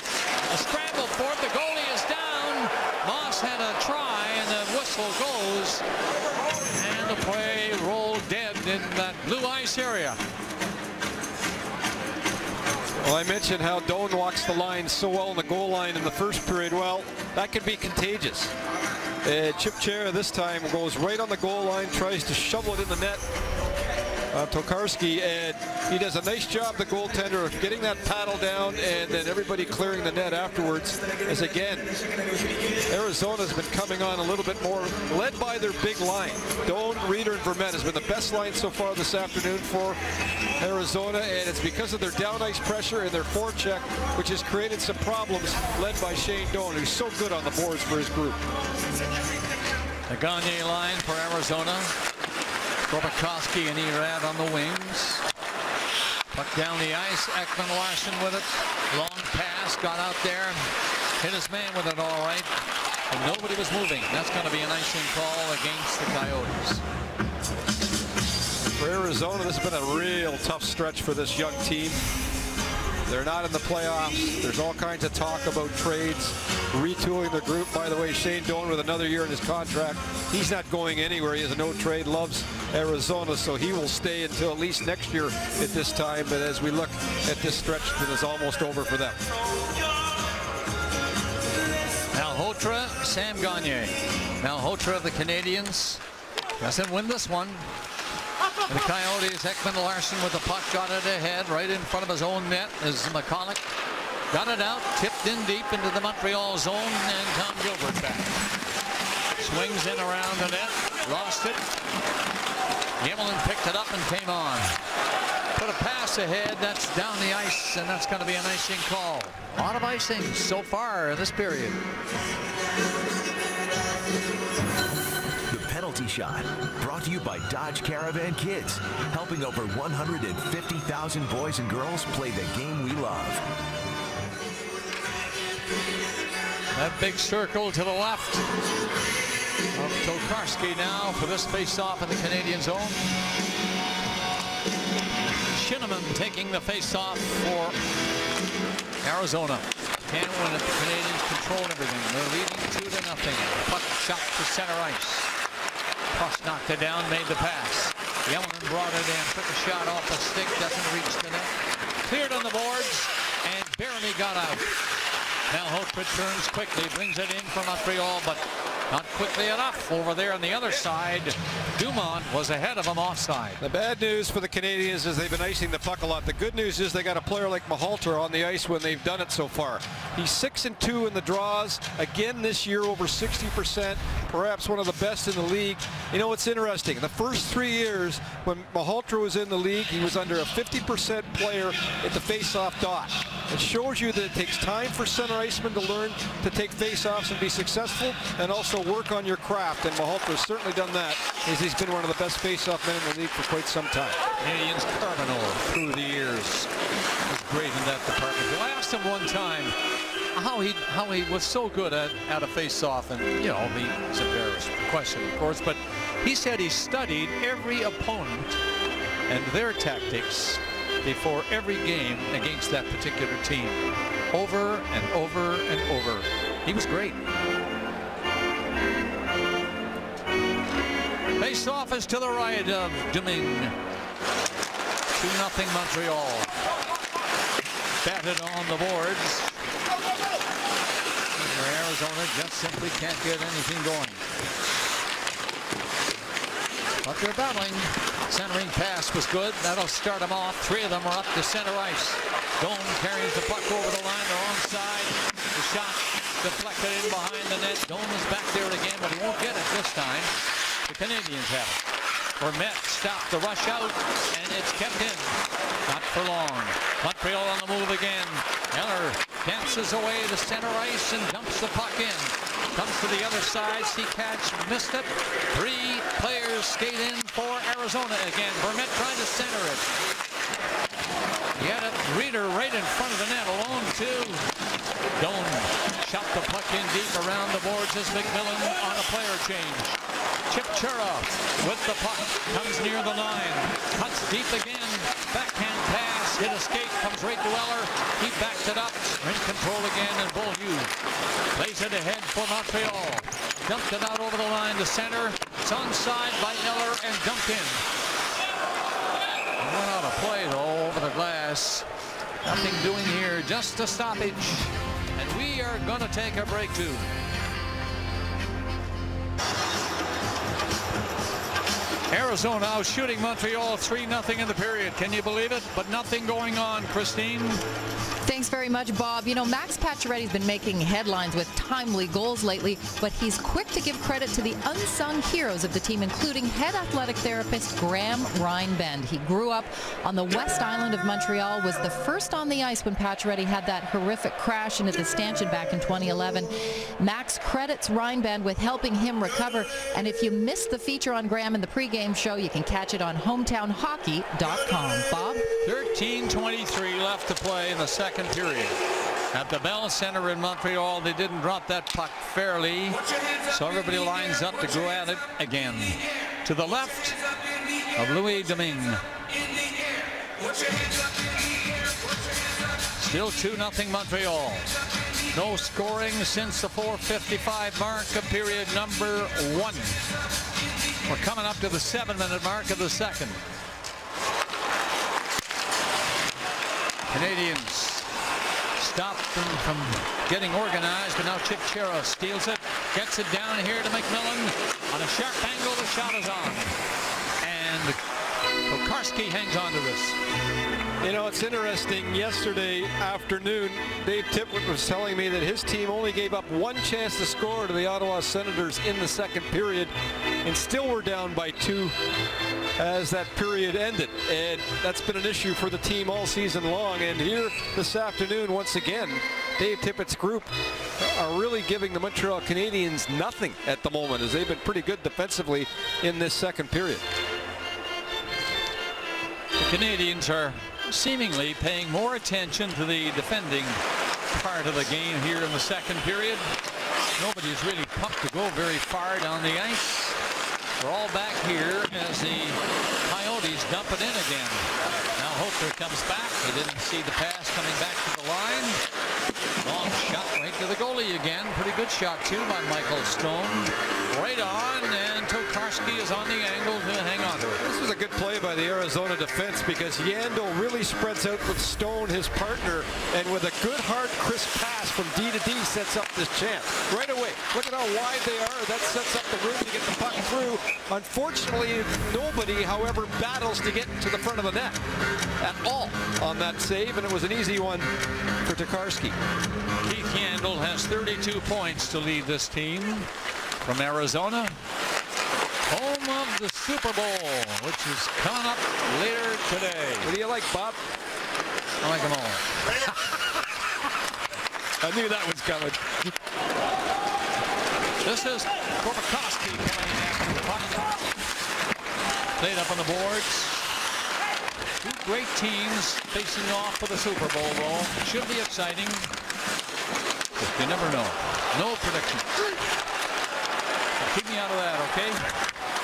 S1: A scramble for it. The goalie is down. Moss had a try, and the whistle goes. And the play rolled dead in that blue ice area.
S2: Well, I mentioned how Doan walks the line so well on the goal line in the first period. Well, that could be contagious. Chipchura this time goes right on the goal line, tries to shovel it in the net. Tokarski, and he does a nice job, the goaltender, of getting that paddle down and then everybody clearing the net afterwards. As again, Arizona's been coming on a little bit more, led by their big line. Doan, Reeder, and Vermette has been the best line so far this afternoon for Arizona, and it's because of their down ice pressure and their forecheck, which has created some problems, led by Shane Doan, who's so good on the boards for his group.
S1: The Gagner line for Arizona. Gorbakovsky and Erad on the wings. Puck down the ice. Ekman Larsson with it. Long pass. Got out there. Hit his man with it all right. And nobody was moving. That's going to be an icing call against the Coyotes.
S2: For Arizona, this has been a real tough stretch for this young team. They're not in the playoffs. There's all kinds of talk about trades, retooling the group. By the way, Shane Doan with another year in his contract. He's not going anywhere. He has a no trade, loves Arizona, so he will stay until at least next year at this time. But as we look at this stretch that is almost over for them.
S1: Malhotra, Sam Gagner. Malhotra of the Canadians doesn't win this one. The Coyotes, Ekman Larsson with the puck, got it ahead right in front of his own net as McCulloch got it out, tipped in deep into the Montreal zone, and Tom Gilbert back. Swings in around the net, lost it. Yemmelin picked it up and came on. Put a pass ahead, that's down the ice, and that's going to be an icing call. A lot of icing so far in this period.
S5: Penalty Shot, brought to you by Dodge Caravan Kids, helping over 150,000 boys and girls play the game we love.
S1: That big circle to the left. Tokarski now for this face-off in the Canadian zone. Shinneman taking the face-off for Arizona. Can't win it. The Canadians control everything. They're leading 2-0. Puck shot to center ice. Cross knocked it down, made the pass. Yellman brought it in, took a shot off the stick, doesn't reach the net. Cleared on the boards, and barely got out. Now Hope returns quickly, brings it in from Montreal, but not quickly enough. Over there on the other side, Dumont was ahead of him offside.
S2: The bad news for the Canadians is they've been icing the puck a lot. The good news is they got a player like Mahalter on the ice when they've done it so far. He's 6-2 in the draws. Again this year, over 60%, perhaps one of the best in the league. You know, it's interesting. The first 3 years when Mahalter was in the league, he was under a 50% player at the face-off dot. It shows you that it takes time for center icemen to learn to take face-offs and be successful, and also work on your craft, and Mahalter has certainly done that, as he's been one of the best face-off men in the league for quite some time.
S1: Canadians Carbonell through the years was great in that department. Well, I asked him one time how he was so good at a face-off, and you know, he's embarrassed question, of course, but he said he studied every opponent and their tactics before every game against that particular team, over and over and over. He was great. Face-off is to the right of Domingue. 2-0 Montreal. Batted on the boards. Arizona just simply can't get anything going. But they're battling. Centering pass was good. That'll start them off. 3 of them are up to center ice. Doan carries the puck over the line. They're onside. The shot deflected in behind the net. Doan is back there again, but he won't get it this time. The Canadians have it. Vermette stopped the rush out, and it's kept in. Not for long. Montreal on the move again. Eller dances away to center ice and dumps the puck in. Comes to the other side. Seacatch missed it. 3 players skate in for Arizona again. Vermette trying to center it. He had a reader right in front of the net, alone too. Doan shot the puck in deep around the boards as McMillan on a player change. Chipchura with the puck, comes near the line, cuts deep again, backhand pass, hit a skate, comes right to Eller. He backed it up, in control again, and Beaulieu plays it ahead for Montreal. Dumped it out over the line to center. It's onside by Eller and dumped in. Run out of play though over the glass. Nothing doing here, just a stoppage. And we are going to take a break too. Arizona out shooting Montreal 3-0 in the period. Can you believe it? But nothing going on, Christine.
S4: Thanks very much, Bob. You know, Max Pacioretty's been making headlines with timely goals lately, but he's quick to give credit to the unsung heroes of the team, including head athletic therapist Graham Reinbend. He grew up on the West Island of Montreal, was the first on the ice when Pacioretty had that horrific crash into the stanchion back in 2011. Max credits Reinbend with helping him recover, and if you missed the feature on Graham in the pregame show, you can catch it on hometownhockey.com. Bob?
S1: 13:23 left to play in the second period. At the Bell Center in Montreal, they didn't drop that puck fairly, so everybody lines up to go at it again. To the left of Louis Domingue. Still 2-0 Montreal. No scoring since the 4:55 mark of period number 1. We're coming up to the 7-minute mark of the second. Canadians stopped them from getting organized, but now Chipchura steals it, gets it down here to McMillan. On a sharp angle, the shot is on. And Tokarski hangs on to this.
S2: You know, it's interesting. Yesterday afternoon, Dave Tippett was telling me that his team only gave up 1 chance to score to the Ottawa Senators in the second period, and still were down by 2 as that period ended. And that's been an issue for the team all season long. And here this afternoon, once again, Dave Tippett's group are really giving the Montreal Canadiens nothing at the moment, as they've been pretty good defensively in this second period.
S1: The Canadians are seemingly paying more attention to the defending part of the game here in the second period. Nobody's really pumped to go very far down the ice. We're all back here as the Coyotes dump it in again. Now Hofer comes back. He didn't see the pass coming back to the line. Long shot right to the goalie again. Pretty good shot too by Michael Stone. Right on, and Tokarski is on the angle to hang on to it.
S2: This was a good play by the Arizona defense because Yandel really spreads out with Stone, his partner, and with a good hard crisp pass from D to D sets up this chance. Right away, look at how wide they are. That sets up the room to get the puck through. Unfortunately, nobody, however, battles to get to the front of the net at all on that save, and it was an easy one for Tokarski.
S1: Keith Yandel has 32 points to lead this team from Arizona, home of the Super Bowl, which is coming up later today.
S2: What do you like, Bob?
S1: I like them all.
S2: I knew that was coming.
S1: This is Korpikoski playing after the puck. Played up on the boards. Two great teams facing off for the Super Bowl, though. Should be exciting. But you never know. No prediction. Keep me out of that, okay?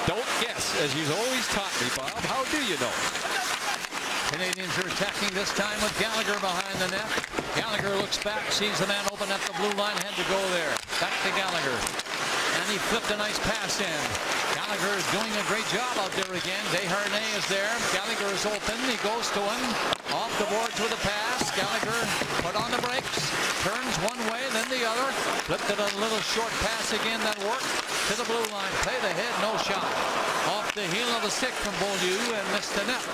S2: Don't guess, as you've always taught me, Bob. How do you know?
S1: Canadians are attacking this time with Gallagher behind the net. Gallagher looks back, sees the man open at the blue line, had to go there. Back to Gallagher. And he flipped a nice pass in. Gallagher is doing a great job out there again. Desharnais is there. Gallagher is open. He goes to him. Off the boards with a pass. Gallagher put on the brakes. Turns one way, then the other. Flipped it a little short pass again that worked. To the blue line. Play the head. No shot. Off the heel of the stick from Beaulieu and missed the net.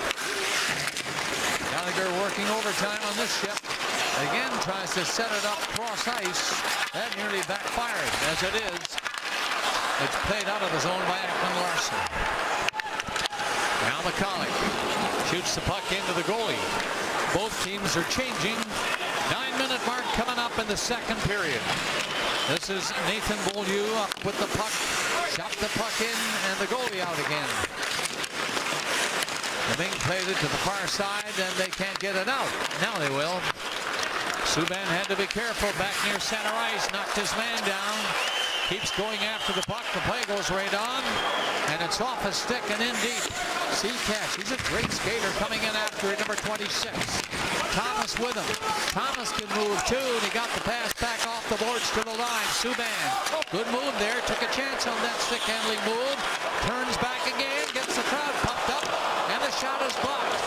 S1: Gallagher working overtime on this shift. Again tries to set it up cross ice. That nearly backfired. As it is, it's played out of the zone by Ekman Larsson. Now McCauley shoots the puck into the goalie. Both teams are changing. 9-minute mark coming up in the second period. This is Nathan Beaulieu up with the puck. Shot the puck in and the goalie out again. Domingue played it to the far side and they can't get it out. Now they will. Subban had to be careful back near center ice. Knocked his man down. Keeps going after the puck. The play goes right on. And it's off his stick and in deep. Seacash, he's a great skater coming in after it, number 26. Thomas with him. Thomas can move too, and he got the pass back off the boards to the line. Subban, good move there. Took a chance on that stick handling move. Turns back again, gets the crowd pumped up, and the shot is blocked.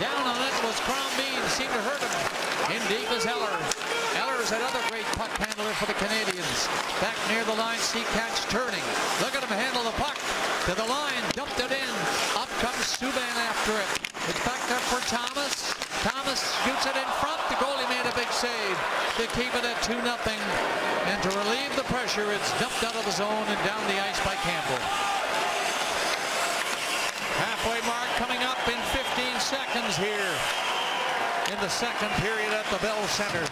S1: Down on it was Crombeen. Seemed to hurt him. In deep is Eller. Eller's another great puck handler for the Canadians. Back near the line, Seacash turning. Look at him handle the puck. To the line, dumped it in. Up comes Subban after it. It's back up for Thomas. Thomas shoots it in front. The goalie made a big save to keep it at 2-0. And to relieve the pressure, it's dumped out of the zone and down the ice by Campbell. Halfway mark coming up in 15 seconds here in the second period at the Bell Center.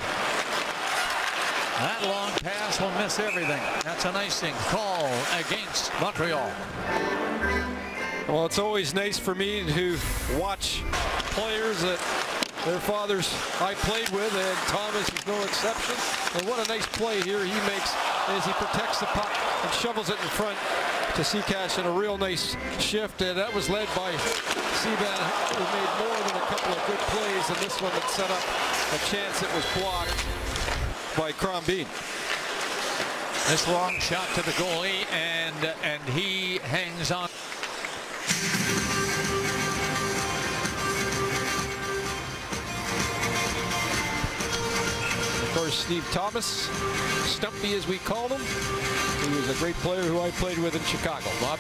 S1: That long pass will miss everything. That's an icing call against Montreal.
S2: Well, it's always nice for me to watch players that their fathers I played with, and Thomas is no exception. And what a nice play here he makes as he protects the puck and shovels it in front to Seacash in a real nice shift. And that was led by Subban, who made more than a couple of good plays, and this one that set up a chance that was blocked by Crombeen.
S1: This long shot to the goalie, and he hangs on.
S2: Of course, Steve Thomas, Stumpy as we called him, he was a great player who I played with in Chicago. Bob?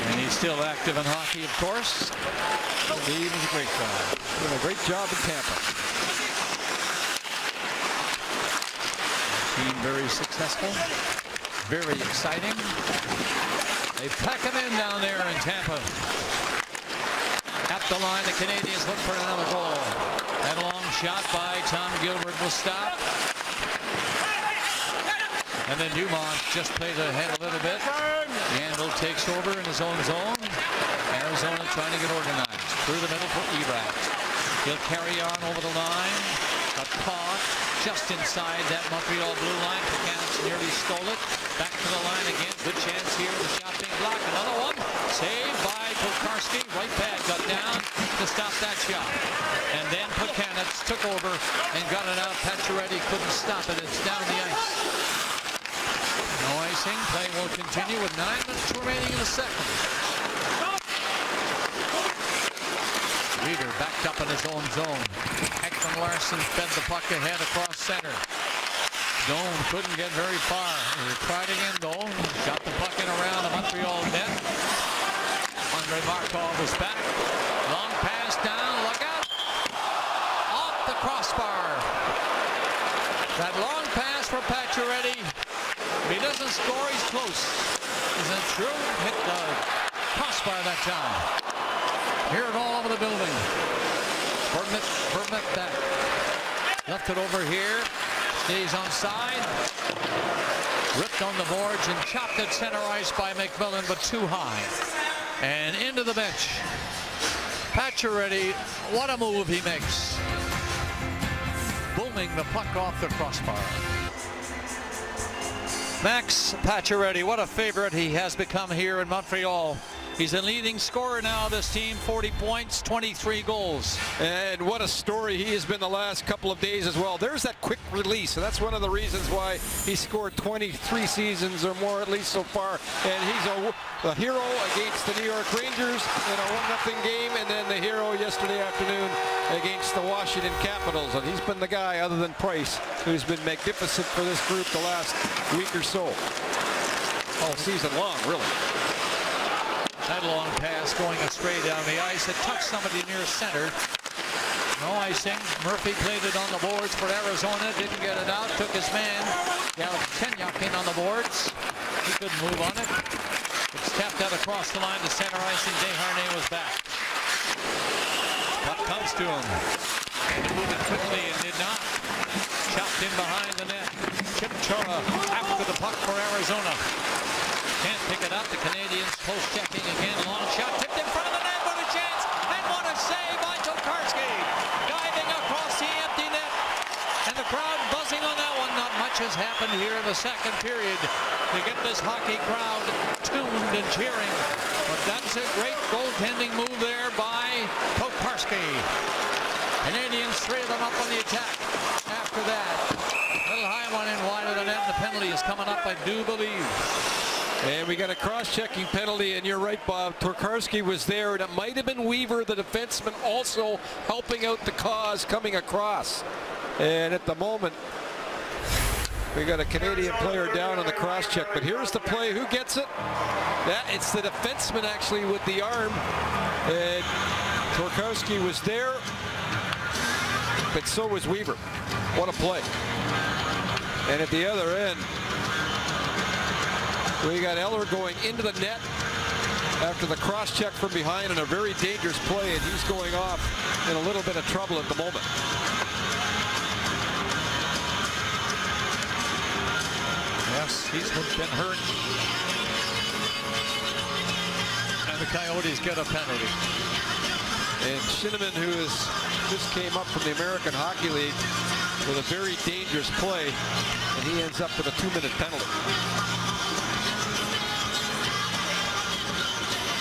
S1: And he's still active in hockey, of course.
S2: Steve is a great guy. Doing a great job in Tampa.
S1: Team very successful, very exciting. They pack him in down there in Tampa. At the line, the Canadians look for another goal. That long shot by Tom Gilbert will stop. And then Dumont just plays ahead a little bit. Yandel takes over in his own zone. Arizona trying to get organized. Through the middle for Ebracht. He'll carry on over the line. Got caught just inside that Montreal blue line. Buchanan's nearly stole it. Back to the line again. Good chance here. The shot being blocked. Another one. Saved by Tokarski. Right pad got down to stop that shot. And then Buchanan took over and got it out. Pacioretty couldn't stop it. It's down the ice. No icing. Play will continue with 9 minutes remaining in the second. Reeder backed up in his own zone. Ekman Larsson fed the puck ahead across center. Doan couldn't get very far. He tried again though. Got the puck in around the Montreal net. Andre Markov was back. Long pass down. Look out. Off the crossbar. That long pass for Pacioretty. If he doesn't score, he's close. Isn't it true? Hit the crossbar that time. Hear it all over the building. Burnett back. Left it over here. Stays onside. Ripped on the boards and chopped at center ice by McMillan, but too high. And into the bench. Pacioretty, what a move he makes. Booming the puck off the crossbar. Max Pacioretty, what a favorite he has become here in Montreal. He's a leading scorer now of this team, 40 points, 23 goals.
S2: And what a story he has been the last couple of days as well. There's that quick release, and that's one of the reasons why he scored 23 seasons or more at least so far. And he's a hero against the New York Rangers in a 1-0 game, and then the hero yesterday afternoon against the Washington Capitals. And he's been the guy, other than Price, who's been magnificent for this group the last week or so. All season long, really.
S1: That long pass going astray down the ice. It touched somebody near center. No icing. Murphy played it on the boards for Arizona. Didn't get it out. Took his man. Galchenyuk in on the boards. He couldn't move on it. It's tapped out across the line to center ice, and Desharnais was back. Puck comes to him. He moved it quickly and did not. Chopped in behind the net. Chip Chara after the puck for Arizona. Can't pick it up. The Canadians close checking again. Long shot tipped in front of the net. What a chance! And what a save by Tokarski! Diving across the empty net. And the crowd buzzing on that one. Not much has happened here in the second period to get this hockey crowd tuned and cheering. But that's a great goaltending move there by Tokarski. Canadians, 3 of them up on the attack. After that, little high one in wide of the net. The penalty is coming up, I do believe.
S2: And we got a cross-checking penalty, and you're right, Bob. Tokarski was there, and it might have been Weaver, the defenseman, also helping out the cause coming across. And at the moment, we got a Canadian player down on the cross-check. But here's the play. Who gets it? It's the defenseman, actually, with the arm. And Tokarski was there, but so was Weaver. What a play. And at the other end, we got Eller going into the net after the cross-check from behind in a very dangerous play, and he's going off in a little bit of trouble at the moment.
S1: Yes, he's been hurt. And the Coyotes get a penalty.
S2: And Shinniman, who just came up from the American Hockey League with a very dangerous play, and he ends up with a 2-minute penalty.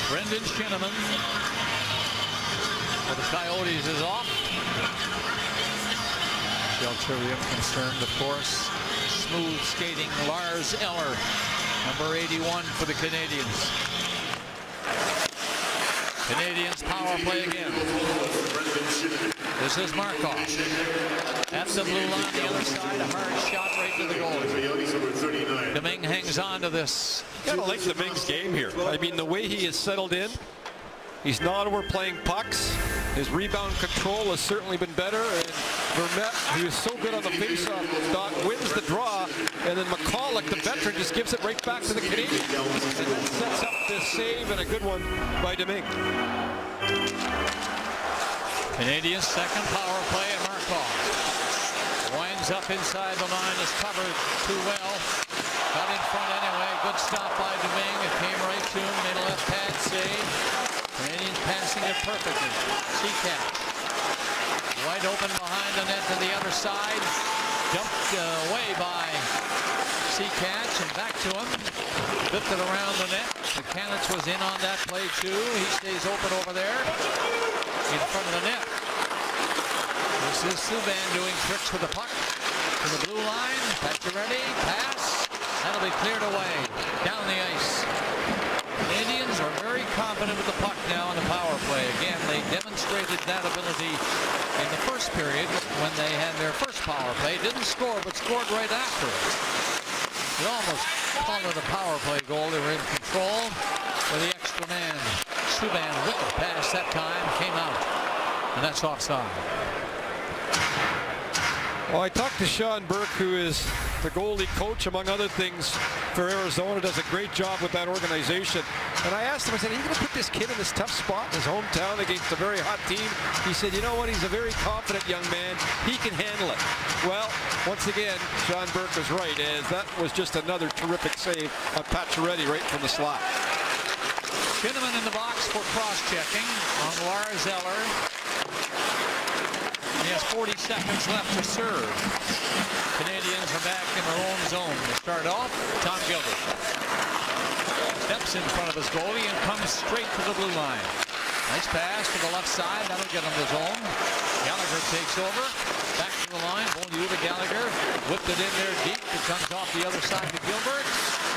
S1: Brendan Shinniman for the Coyotes is off. Delturium concerned, of course. Smooth skating Lars Eller, number 81 for the Canadians. Canadians power play again. This is Markov. At the blue line, the other side, a hard shot right to the goal. Domingue hangs on to this.
S2: Kind of like Domingue's game here. I mean, the way he is settled in, he's not overplaying pucks. His rebound control has certainly been better. And Vermette, who is so good on the faceoff dot, wins the draw. And then McCulloch, the veteran, just gives it right back to the Canadians. And then sets up this save, and a good one by Domingue.
S1: Canadians' second power play, and Markov winds up inside the line, is covered too well. Got in front anyway. Good stop by Domingue. It came right to him. Made a left pad save. Canadians passing it perfectly. Seacat Wide open behind the net to the other side. Dumped away by Seacatch and back to him. Flipped it around the net. Buchanan was in on that play too. He stays open over there in front of the net. This is Subban doing tricks with the puck to the blue line. Pacioretty, pass. That'll be cleared away down the ice. Canadians are very confident with the puck now in the power play. Again, they demonstrated that ability in the first period when they had their first power play. Didn't score, but scored right after it. You almost call it a power play goal. They were in control with the extra man. Subban whipped the pass that time, came out, and that's offside.
S2: Well, I talked to Sean Burke, who is the goalie coach, among other things, for Arizona. Does a great job with that organization. And I asked him, I said, are you going to put this kid in this tough spot in his hometown against a very hot team? He said, you know what? He's a very confident young man. He can handle it. Well, once again, Sean Burke was right, as that was just another terrific save of Pacioretty right from the slot.
S1: Kinnaman in the box for cross-checking on Lars Eller. He has 40 seconds left to serve. Canadians are back in their own zone. To start off, Tom Gilbert steps in front of his goalie and comes straight to the blue line. Nice pass to the left side. That'll get him the zone. Gallagher takes over. Back to the line. Beaulieu to Gallagher. Whipped it in there deep. It comes off the other side to Gilbert.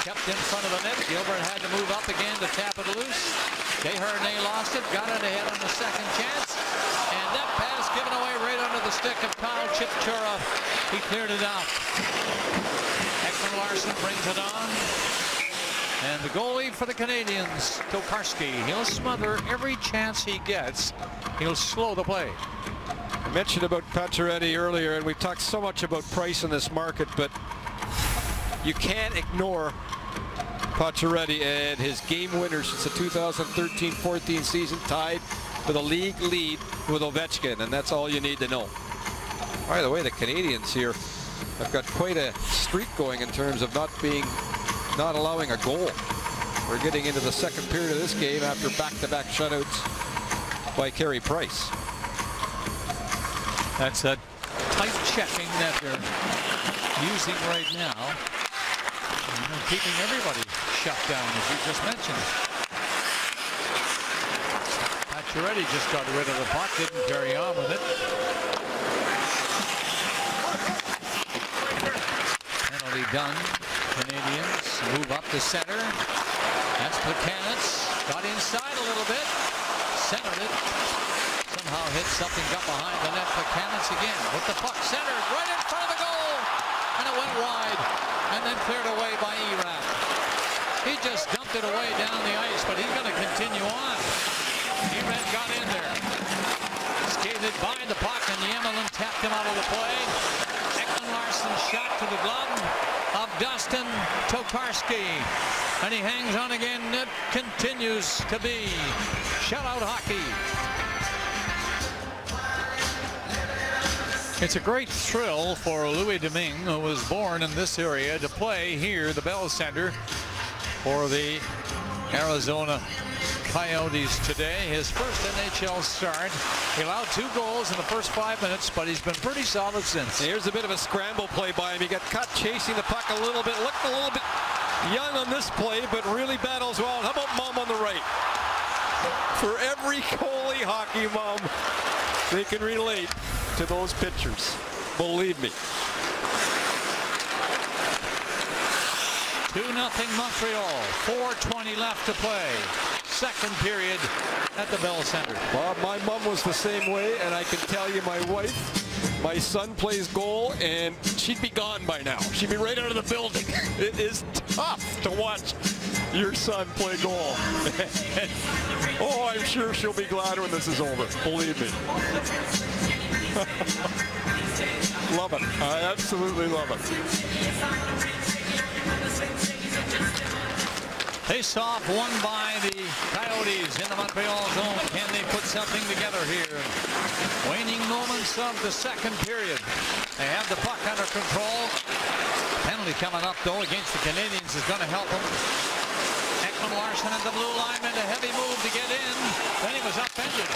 S1: Kept in front of the net. Gilbert had to move up again to tap it loose. Desharnais lost it. Got it ahead on the second chance. And that pass given away right under the stick of Kyle Chipchura. He cleared it out. Ekman-Larsson brings it on. And the goalie for the Canadians, Tokarski, he'll smother every chance he gets. He'll slow the play.
S2: I mentioned about Pacioretty earlier, and we've talked so much about price in this market, but you can't ignore Pacioretty and his game winner since the 2013-14 season, tied for the league lead with Ovechkin, and that's all you need to know. By the way, the Canadians here have got quite a streak going in terms of not allowing a goal. We're getting into the second period of this game after back-to-back shutouts by Carey Price.
S1: That's a tight checking that they're using right now. And they're keeping everybody shut down, as you just mentioned. Pacioretty just got rid of the puck, didn't carry on with it. Penalty done. Canadians move up to center. That's Buchanan. Got inside a little bit. Centered it. Somehow hit something, got behind the net. Buchanan again with the puck centered right in front of the goal. And it went wide. And then cleared away by Erat. He just dumped it away down the ice, but he's going to continue on. Erat got in there. Skated by the puck, and Yemelin tapped him out of the play. Ekman-Larsson shot to the glove of Dustin Tokarski, and he hangs on again. It continues to be shutout hockey. It's a great thrill for Louis Domingue, who was born in this area, to play here, the Bell Center, for the Arizona Coyotes today. His first NHL start. He allowed 2 goals in the first 5 minutes, but he's been pretty solid since.
S2: Here's a bit of a scramble play by him. He got cut chasing the puck a little bit. Looked a little bit young on this play, but really battles well. How about Mom on the right? For every goalie hockey mom, they can relate to those pictures. Believe me.
S1: 2-0 Montreal. 4:20 left to play. Second period at the Bell Center.
S2: Well, my mom was the same way, and I can tell you, my wife, my son plays goal, and she'd be gone by now. She'd be right out of the building. It is tough to watch your son play goal. Oh, I'm sure she'll be glad when this is over. Believe me. Love it. I absolutely love it.
S1: Face-off won by the Coyotes in the Montreal zone. Can they put something together here? Waning moments of the second period. They have the puck under control. Penalty coming up, though, against the Canadians is going to help them. Ekman-Larsson at the blue line made a heavy move to get in. Then he was upended.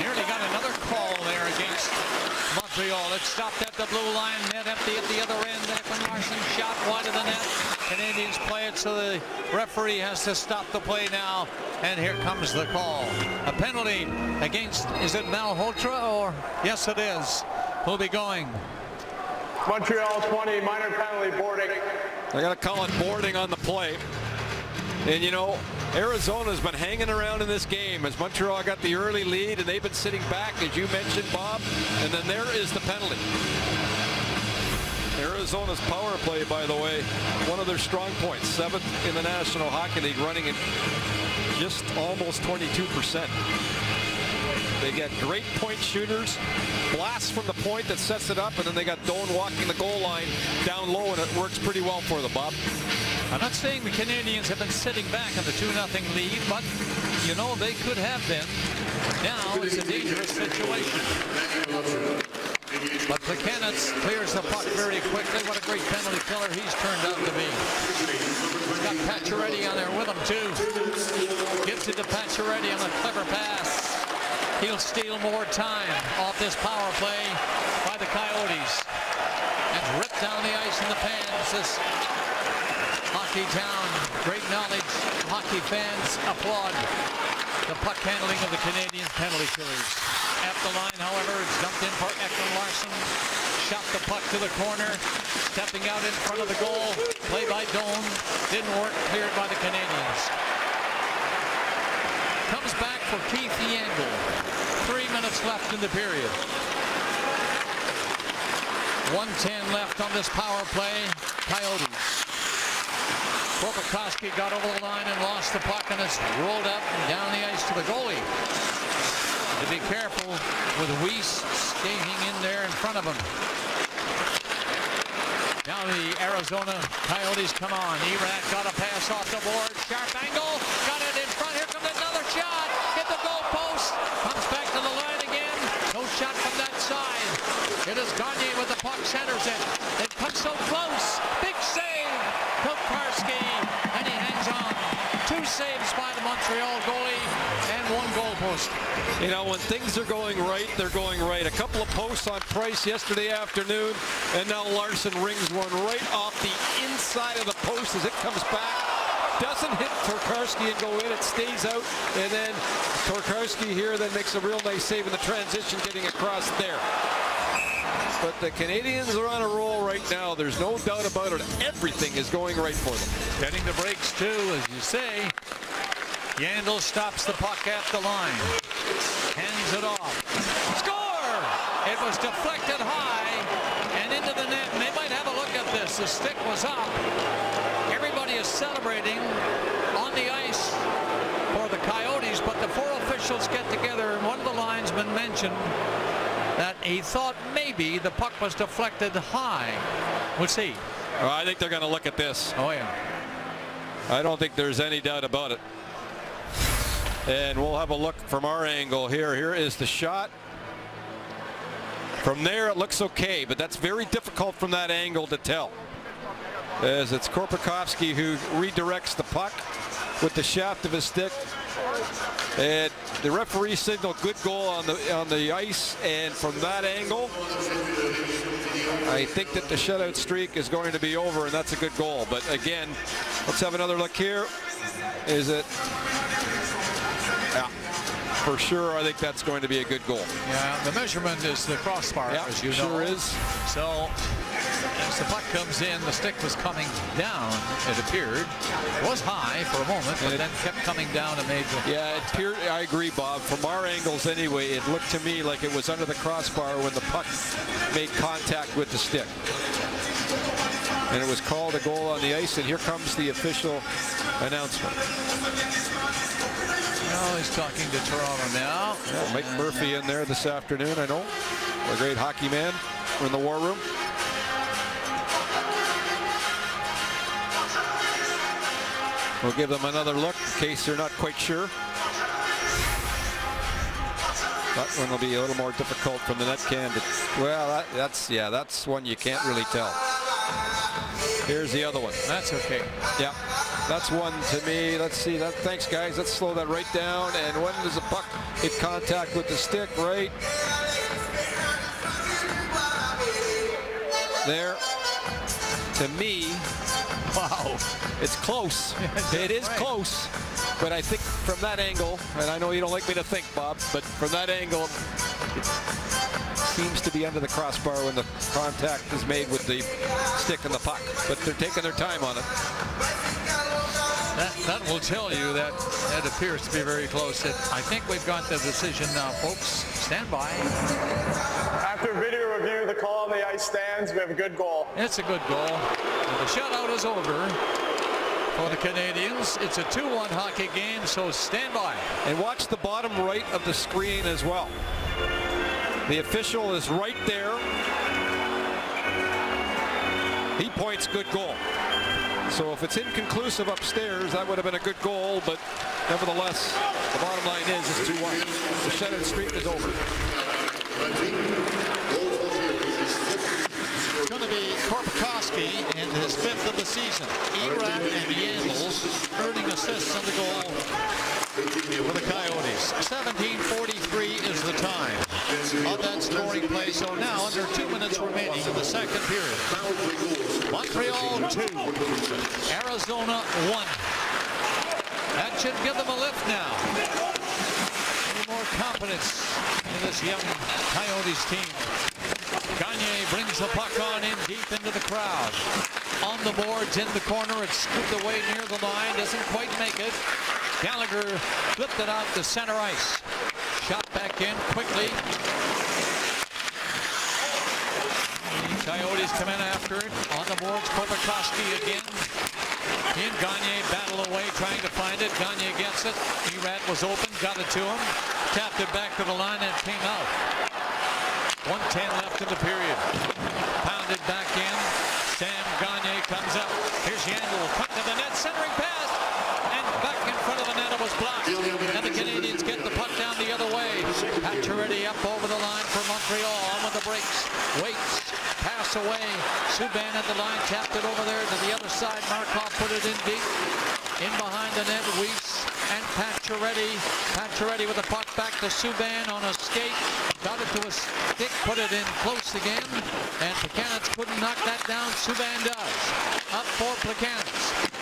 S1: Nearly got another call there against Montreal. It stopped at the blue line. Net empty at the other end. Ekman Larsson shot wide of the net. Canadians play it, so the referee has to stop the play now. And here comes the call. A penalty against, is it Malhotra or? Yes, it is. Who'll be going?
S6: Montreal 20, minor penalty, boarding.
S2: They got to call it boarding on the play. And you know, Arizona's been hanging around in this game as Montreal got the early lead, and they've been sitting back, as you mentioned, Bob. And then there is the penalty. Arizona's power play, by the way, one of their strong points, 7th in the National Hockey League, running at just almost 22%. They get great point shooters, blasts from the point that sets it up, and then they got Doan walking the goal line down low, and it works pretty well for them, Bob.
S1: I'm not saying the Canadians have been sitting back in the 2-0 lead, but you know they could have been. Now it's a dangerous situation. But Plekanec clears the puck very quickly. What a great penalty killer he's turned out to be. He's got Pacioretty on there with him too. Gives it to Pacioretty on a clever pass. He'll steal more time off this power play by the Coyotes. And rip down the ice in the fans. This Hockey Town, great knowledge. Hockey fans applaud the puck handling of the Canadian penalty killers. At the line, however, it's dumped in for Ekman Larsson. Shot the puck to the corner. Stepping out in front of the goal. Play by Doan. Didn't work. Cleared by the Canadians. Comes back for Keith Yandle. 3 minutes left in the period. 1:10 left on this power play. Coyotes. Korpikoski got over the line and lost the puck, and it's rolled up and down the ice to the goalie. To be careful with Weiss skating in there in front of him. Now the Arizona Coyotes come on. Erat got a pass off the board. Sharp angle. Got it in front. Here comes another shot. Hit the goal post. Comes back to the line again. No shot from that side. It is Gagne with the puck. Centers it. It comes so close. Big save. Kokarski. And he hangs on. 2 saves by the Montreal goalie and 1 goal post.
S2: You know, when things are going right, they're going right. A couple of posts on Price yesterday afternoon, and now Larsson rings one right off the inside of the post as it comes back. Doesn't hit Tokarski and go in, it stays out, and then Tokarski here then makes a real nice save in the transition, getting across there. But the Canadians are on a roll right now. There's no doubt about it. Everything is going right for them.
S1: Getting the breaks too, as you say. Yandle stops the puck at the line. Hands it off. Score! It was deflected high and into the net. And they might have a look at this. The stick was up. Everybody is celebrating on the ice for the Coyotes, but the 4 officials get together, and one of the linesmen mentioned that he thought maybe the puck was deflected high. We'll see.
S2: Well, I think they're going to look at this.
S1: Oh, yeah.
S2: I don't think there's any doubt about it. And we'll have a look from our angle here. Here is the shot. From there, it looks okay, but that's very difficult from that angle to tell. As it's Korpikoski who redirects the puck with the shaft of his stick. And the referee signaled good goal on the ice, and from that angle, I think that the shutout streak is going to be over, and that's a good goal. But again, let's have another look here. Is it? Yeah, for sure, I think that's going to be a good goal.
S1: Yeah, the measurement is the crossbar,
S2: yeah,
S1: as you know.
S2: Sure is.
S1: So, as the puck comes in, the stick was coming down, it appeared. It was high for a moment, but then kept coming down and made the...
S2: Yeah, it appeared, I agree, Bob. From our angles anyway, it looked to me like it was under the crossbar when the puck made contact with the stick. And it was called a goal on the ice, and here comes the official announcement.
S1: Well, he's talking to Toronto now.
S2: Yeah, Mike Murphy in there this afternoon, I know. A great hockey man in the war room. We'll give them another look in case they're not quite sure. That one will be a little more difficult from the net can. Well, that's one you can't really tell. Here's the other one.
S1: That's okay.
S2: Yeah, that's one to me. Let's see that. Thanks, guys. Let's slow that right down. And when does the puck hit contact with the stick? Right there. To me, wow, it's close. It is close. But I think from that angle, and I know you don't like me to think, Bob, but from that angle, it seems to be under the crossbar when the contact is made with the stick and the puck. But they're taking their time on it.
S1: That will tell you that it appears to be very close. I think we've got the decision now, folks. Stand by.
S6: After video review, the call on the ice stands. We have a good goal.
S1: It's a good goal. And the shutout is over for the Canadians. It's a 2-1 hockey game, so stand by.
S2: And watch the bottom right of the screen as well. The official is right there. He points good goal. So if it's inconclusive upstairs, that would have been a good goal, but nevertheless, the bottom line is it's 2-1. The shutout streak is over.
S1: It's going to be Korpikoski in his 5th of the season. Erat and Yandels earning assists on the goal for the Coyotes. 17:43 is the time of that scoring play. So now under 2 minutes remaining in the second period. Montreal 2, Arizona 1. That should give them a lift now. A little more confidence in this young Coyotes team. Gagne brings the puck on in deep into the crowd. On the boards in the corner, it's scooped away near the line, doesn't quite make it. Gallagher flipped it out to center ice. Shot back in quickly. The Coyotes come in after it. On the boards, Korpikoski again. In Gagne, battle away, trying to find it. Gagne gets it. Erat was open, got it to him. Tapped it back to the line and came out. 1:10 left in the period. Pounded back in. Sam Gagne comes up. Here's Yandel, cut to the net, centering pass. And back in front of the net, it was blocked. And the Canadians get the puck down the other way. Pacioretty up over the line for Montreal. On with the brakes. Waits. Pass away. Subban at the line, tapped it over there to the other side. Markov put it in deep. In behind the net, Weiss and Pacioretty. Pacioretty with the puck back to Subban on a skate. Got it to a stick, put it in close again. And Plekanec couldn't knock that down. Subban does. Up for Plekanec.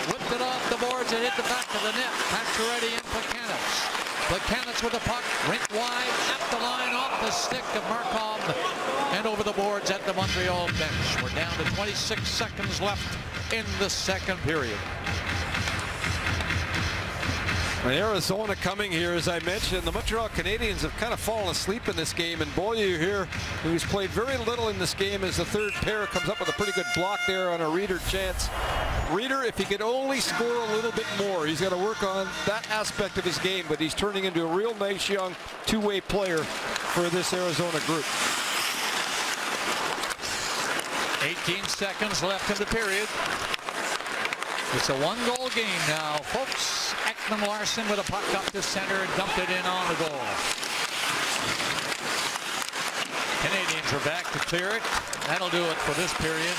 S1: Whipped it off the boards and hit the back of the net. Pacioretty and Plekanec. Plekanec with the puck, rink wide, at the line, off the stick of Markov, and over the boards at the Montreal bench. We're down to 26 seconds left in the second period.
S2: Arizona coming here, as I mentioned. The Montreal Canadiens have kind of fallen asleep in this game, and Beaulieu here, who's played very little in this game as the third pair, comes up with a pretty good block there on a Reeder chance. Reeder, if he could only score a little bit more, he's got to work on that aspect of his game, but he's turning into a real nice young two-way player for this Arizona group.
S1: 18 seconds left in the period. It's a one-goal game now, folks. Ekman Larsson with a puck up to center and dumped it in on the goal. Canadians are back to clear it. That'll do it for this period.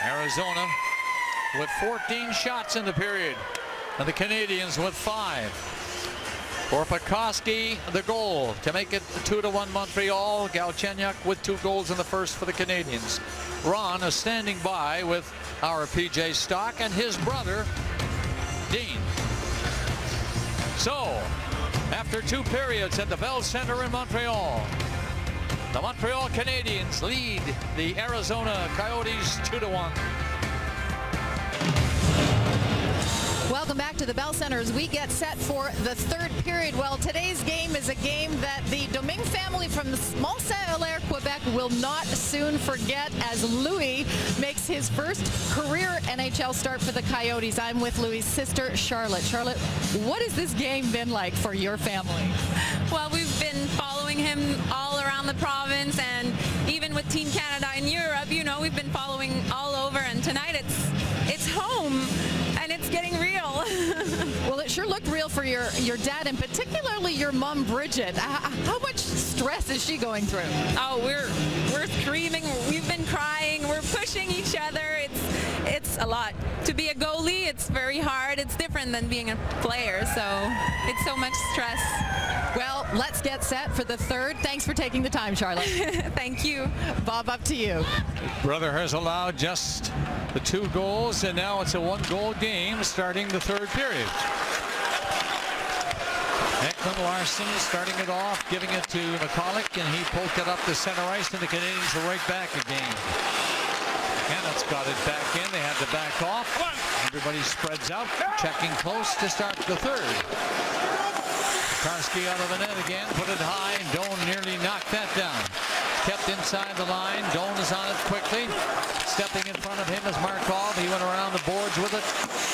S1: Arizona with 14 shots in the period, and the Canadians with 5. Korpikoski, the goal to make it 2-1 Montreal. Galchenyuk with 2 goals in the first for the Canadians. Ron is standing by with our PJ Stock and his brother, Dean. So, after 2 periods at the Bell Center in Montreal, the Montreal Canadiens lead the Arizona Coyotes 2-1.
S4: Welcome back to the Bell Center as we get set for the third period. Well, today's game is a game that the Domingue family from the Small Saint-Hilaire, Quebec will not soon forget as Louis makes his first career NHL start for the Coyotes. I'm with Louis' sister, Charlotte. Charlotte, what has this game been like for your family?
S7: Well, we've been following him all around the province, and even with Team Canada in Europe, you know, we've been following all over, and tonight it's home. And it's getting real.
S4: Well, it sure looked real for your dad, and particularly your mom, Bridget. How much stress is she going through?
S7: Oh, we're screaming. We've been crying. We're pushing each other. it's a lot. To be a goalie, it's very hard. It's different than being a player, so it's so much stress.
S4: Well, let's get set for the third. Thanks for taking the time, Charlotte.
S7: Thank you.
S4: Bob, up to you.
S1: Brother has allowed just the 2 goals, and now it's a 1-goal game starting the third period. Ekman-Larsson starting it off, giving it to McCulloch, and he poked it up the center ice, and the Canadians are right back again. Canada's got it back in. They had to back off. Everybody spreads out, checking close to start the third. Karski out of the net again, put it high, and Doan nearly knocked that down. Kept inside the line. Doan is on it quickly. Stepping in front of him is Markov. He went around the boards with it.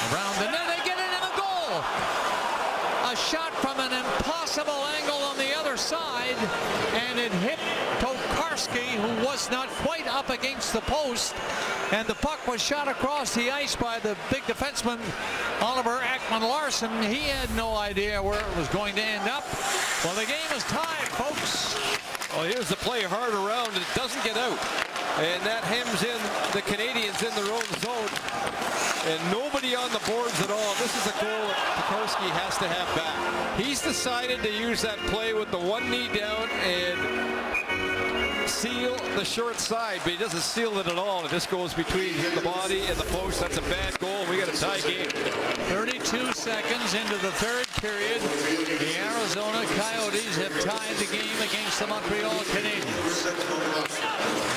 S1: Around the net, they get it in a goal. A shot from an impossible angle on the other side, and it hit Tokarski, who was not quite up against the post, and the puck was shot across the ice by the big defenseman Oliver Ekman-Larsson. He had no idea where it was going to end up. Well, the game is tied, folks.
S2: Well, here's the play hard around, and it doesn't get out, and that hems in the Canadians in their own zone, and nobody on the boards at all. This is a goal that Tokarski has to have back. He's decided to use that play with the one knee down and seal the short side, but he doesn't seal it at all. It just goes between the body and the post. That's a bad goal. We got a tie game.
S1: 32 seconds into the third period. The Arizona Coyotes have tied the game against the Montreal Canadiens.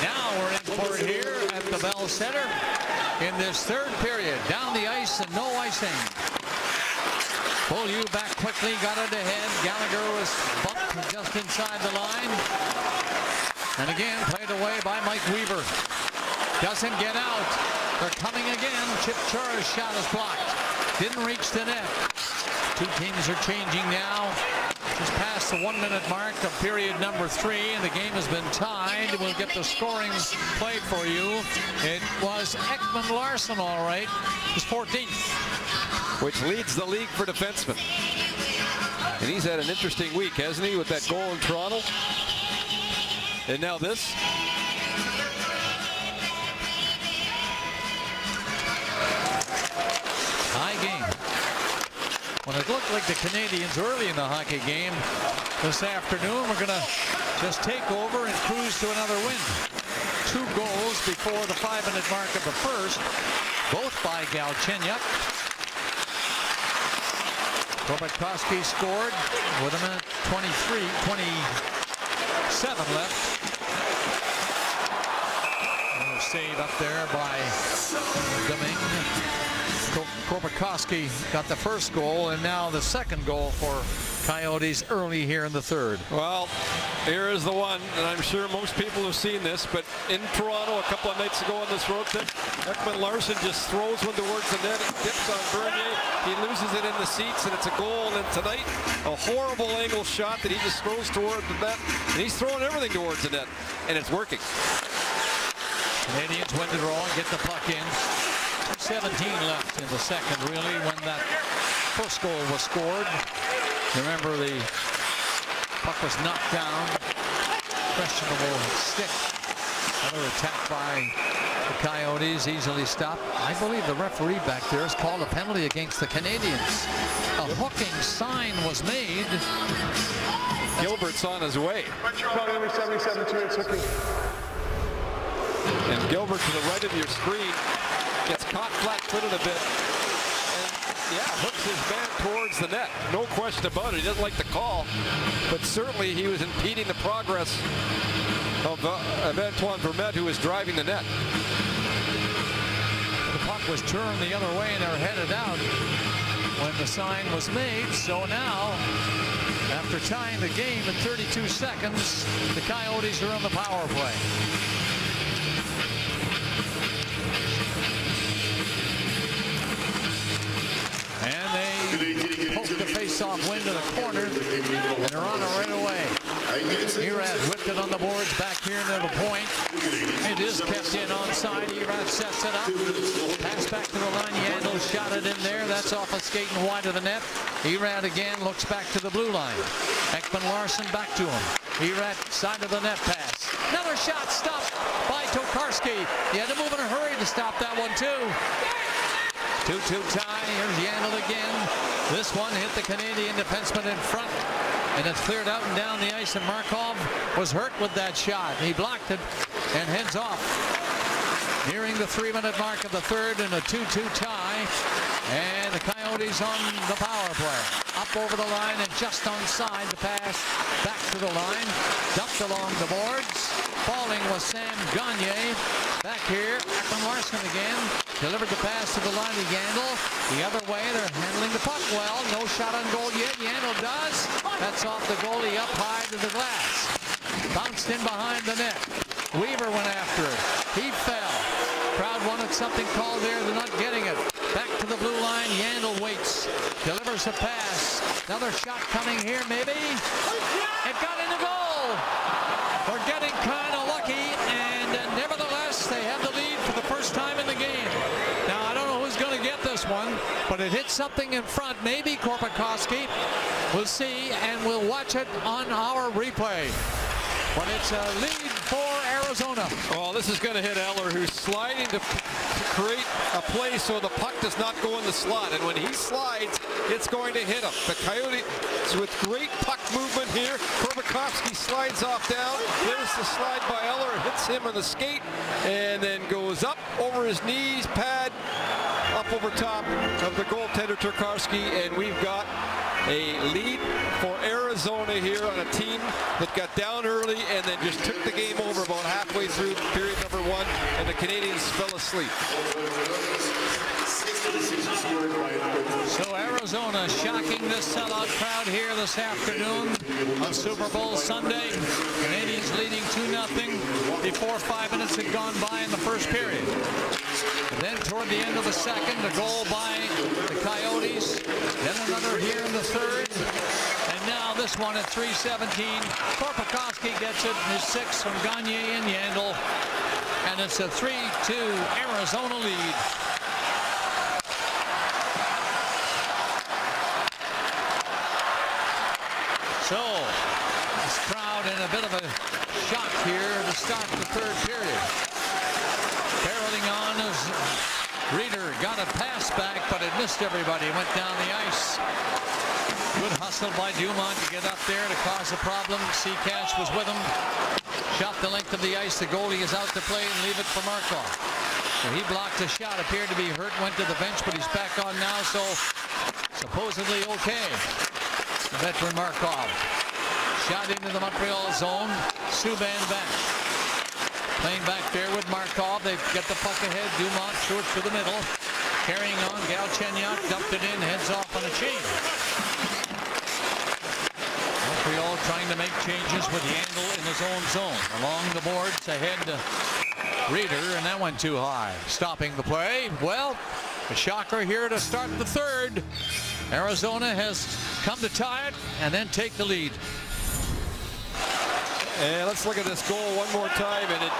S1: Now we're in for it here at the Bell Center in this third period. Down the ice and no icing. Beaulieu back quickly, got it ahead. Gallagher was bumped just inside the line. And again, played away by Mike Weaver. Doesn't get out. They're coming again. Chip Chara's shot is blocked. Didn't reach the net. 2 teams are changing now. Just past the 1-minute mark of period number 3, and the game has been tied. We'll get the scoring played for you. It was Ekman-Larsson, all right. He's 14th.
S2: Which leads the league for defensemen. And he's had an interesting week, hasn't he, with that goal in Toronto? And now this.
S1: High game. When it looked like the Canadians early in the hockey game this afternoon, we're going to just take over and cruise to another win. 2 goals before the 5-minute mark of the first, both by Galchenyuk. Kobatkowski scored with a minute 27 left. Another save up there by Domingue. Kobatkowski got the first goal, and now the second goal for Coyotes early here in the third.
S2: Well, here is the one, and I'm sure most people have seen this, but in Toronto a couple of nights ago on this road trip, Ekman-Larsson just throws one towards the net. It dips on Bernier. He loses it in the seats, and it's a goal. And then tonight, a horrible angle shot that he just throws toward the net, and he's throwing everything towards the net, and it's working.
S1: Canadians win the draw and get the puck in. 17 left in the second, really, when that first goal was scored. Remember, the puck was knocked down. Questionable stick. Another attack by the Coyotes, easily stopped. I believe the referee back there has called a penalty against the Canadians. A hooking sign was made.
S2: Gilbert's on his way.
S6: Number 77, it's hooking.
S2: And Gilbert to the right of your screen gets caught flat-footed a bit. Yeah, hooks his man towards the net. No question about it. He doesn't like the call, but certainly he was impeding the progress of Antoine Vermette, who was driving the net.
S1: The puck was turned the other way, and they're headed out when the sign was made. So now, after tying the game in 32 seconds, the Coyotes are on the power play. And they poke the face-off win to the corner, and they're on it right away. Erad whipped it on the boards back here near the point. It is kept in onside. Erad sets it up. Pass back to the line. Yandel shot it in there. That's off a skating wide of the net. Erad again looks back to the blue line. Ekman-Larsson back to him. Erad side of the net pass. Another shot stopped by Tokarski. Kowarski. He had to move in a hurry to stop that one too. 2-2 tie. Here's Yandel again. This one hit the Canadian defenseman in front, and it's cleared out and down the ice, and Markov was hurt with that shot. He blocked it and heads off. Nearing the 3-minute mark of the third in a 2-2 tie, and the Coyotes on the power play. Up over the line and just onside the pass back to the line. Dumped along the boards. Falling was Sam Gagner. Back here, Ekman Larsson again. Delivered the pass to the line to Yandel. The other way, they're handling the puck well. No shot on goal yet. Yandel does. That's off the goalie up high to the glass. Bounced in behind the net. Weaver went after it. He fell. Crowd wanted something called there. They're not getting it. Back to the blue line. Yandel waits. Delivers a pass. Another shot coming here, maybe. It got in the goal. We're getting kind of lucky, and nevertheless, they have the lead for the first time in the game. Now, I don't know who's going to get this one, but it hit something in front. Maybe Korpikoski. We'll see, and we'll watch it on our replay. But it's a lead for Arizona.
S2: Well, this is going to hit Eller, who's sliding to create a play so the puck does not go in the slot. And when he slides, it's going to hit him. The Coyotes with great puck movement here. Korpikoski slides off down. There's the slide by Eller. Hits him on the skate and then goes up over his knees, pad, up over top of the goaltender Turkowski. And we've got a lead for Arizona here on a team that got down early and then just took the game over about halfway through period number 1, and the Canadians fell asleep.
S1: So Arizona shocking this sellout crowd here this afternoon on Super Bowl Sunday. Canadians leading 2-0 before 5 minutes had gone by in the first period. And then toward the end of the second, a goal by the Coyotes. Then another here in the third. And now this one at 3:17. Korpikoski gets it, his 6th from Gagner and Yandel. And it's a 3-2 Arizona lead. So, this crowd in a bit of a shock here to start the third period. Barreling on as Reeder got a pass back, but it missed everybody. Went down the ice. Good hustle by Dumont to get up there to cause a problem. Seacash was with him. Shot the length of the ice. The goalie is out to play and leave it for Markov. So he blocked a shot. Appeared to be hurt. Went to the bench, but he's back on now. So supposedly okay. The veteran Markov. Shot into the Montreal zone. Subban back. Playing back there with Markov. They get the puck ahead. Dumont threw it through the middle. Carrying on. Galchenyuk dumped it in. Heads off on a change. Montreal trying to make changes with Yandel in his own zone. Along the boards ahead to Reeder, and that went too high. Stopping the play. Well, a shocker here to start the third. Arizona has come to tie it and then take the lead.
S2: And let's look at this goal one more time. And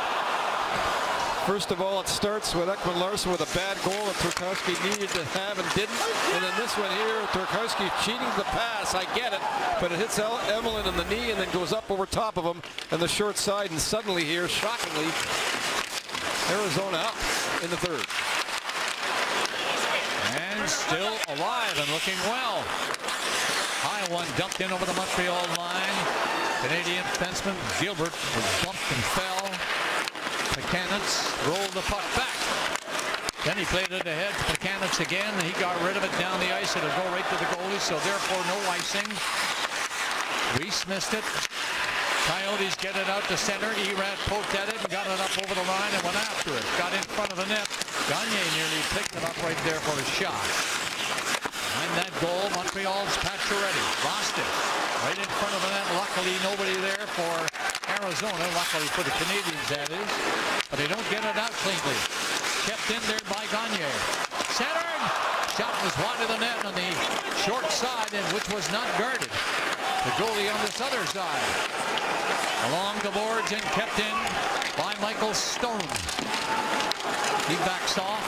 S2: first of all, it starts with Ekman Larsson with a bad goal that Turkowski needed to have and didn't. And then this one here, Turkowski cheating the pass. I get it, but it hits Emelin in the knee and then goes up over top of him on the short side. And suddenly here, shockingly, Arizona up in the third.
S1: And still alive and looking well. High one dumped in over the Montreal line. Canadian defenseman Gilbert was bumped and fell. Plekanec rolled the puck back. Then he played it ahead to Plekanec again. He got rid of it down the ice. It'll go right to the goalie, so therefore no icing. Reese missed it. Coyotes get it out to center. Erat poked at it and got it up over the line and went after it. Got in front of the net. Gagner nearly picked it up right there for a shot. Behind that goal, Montreal's Pacioretty lost it. Right in front of the net. Luckily, nobody there for Arizona. Luckily for the Canadians, that is. But they don't get it out cleanly. Kept in there by Gagner. Centered. Shot was wide of the net on the short side, and which was not guarded. The goalie on this other side. Along the boards and kept in by Michael Stone. He backs off.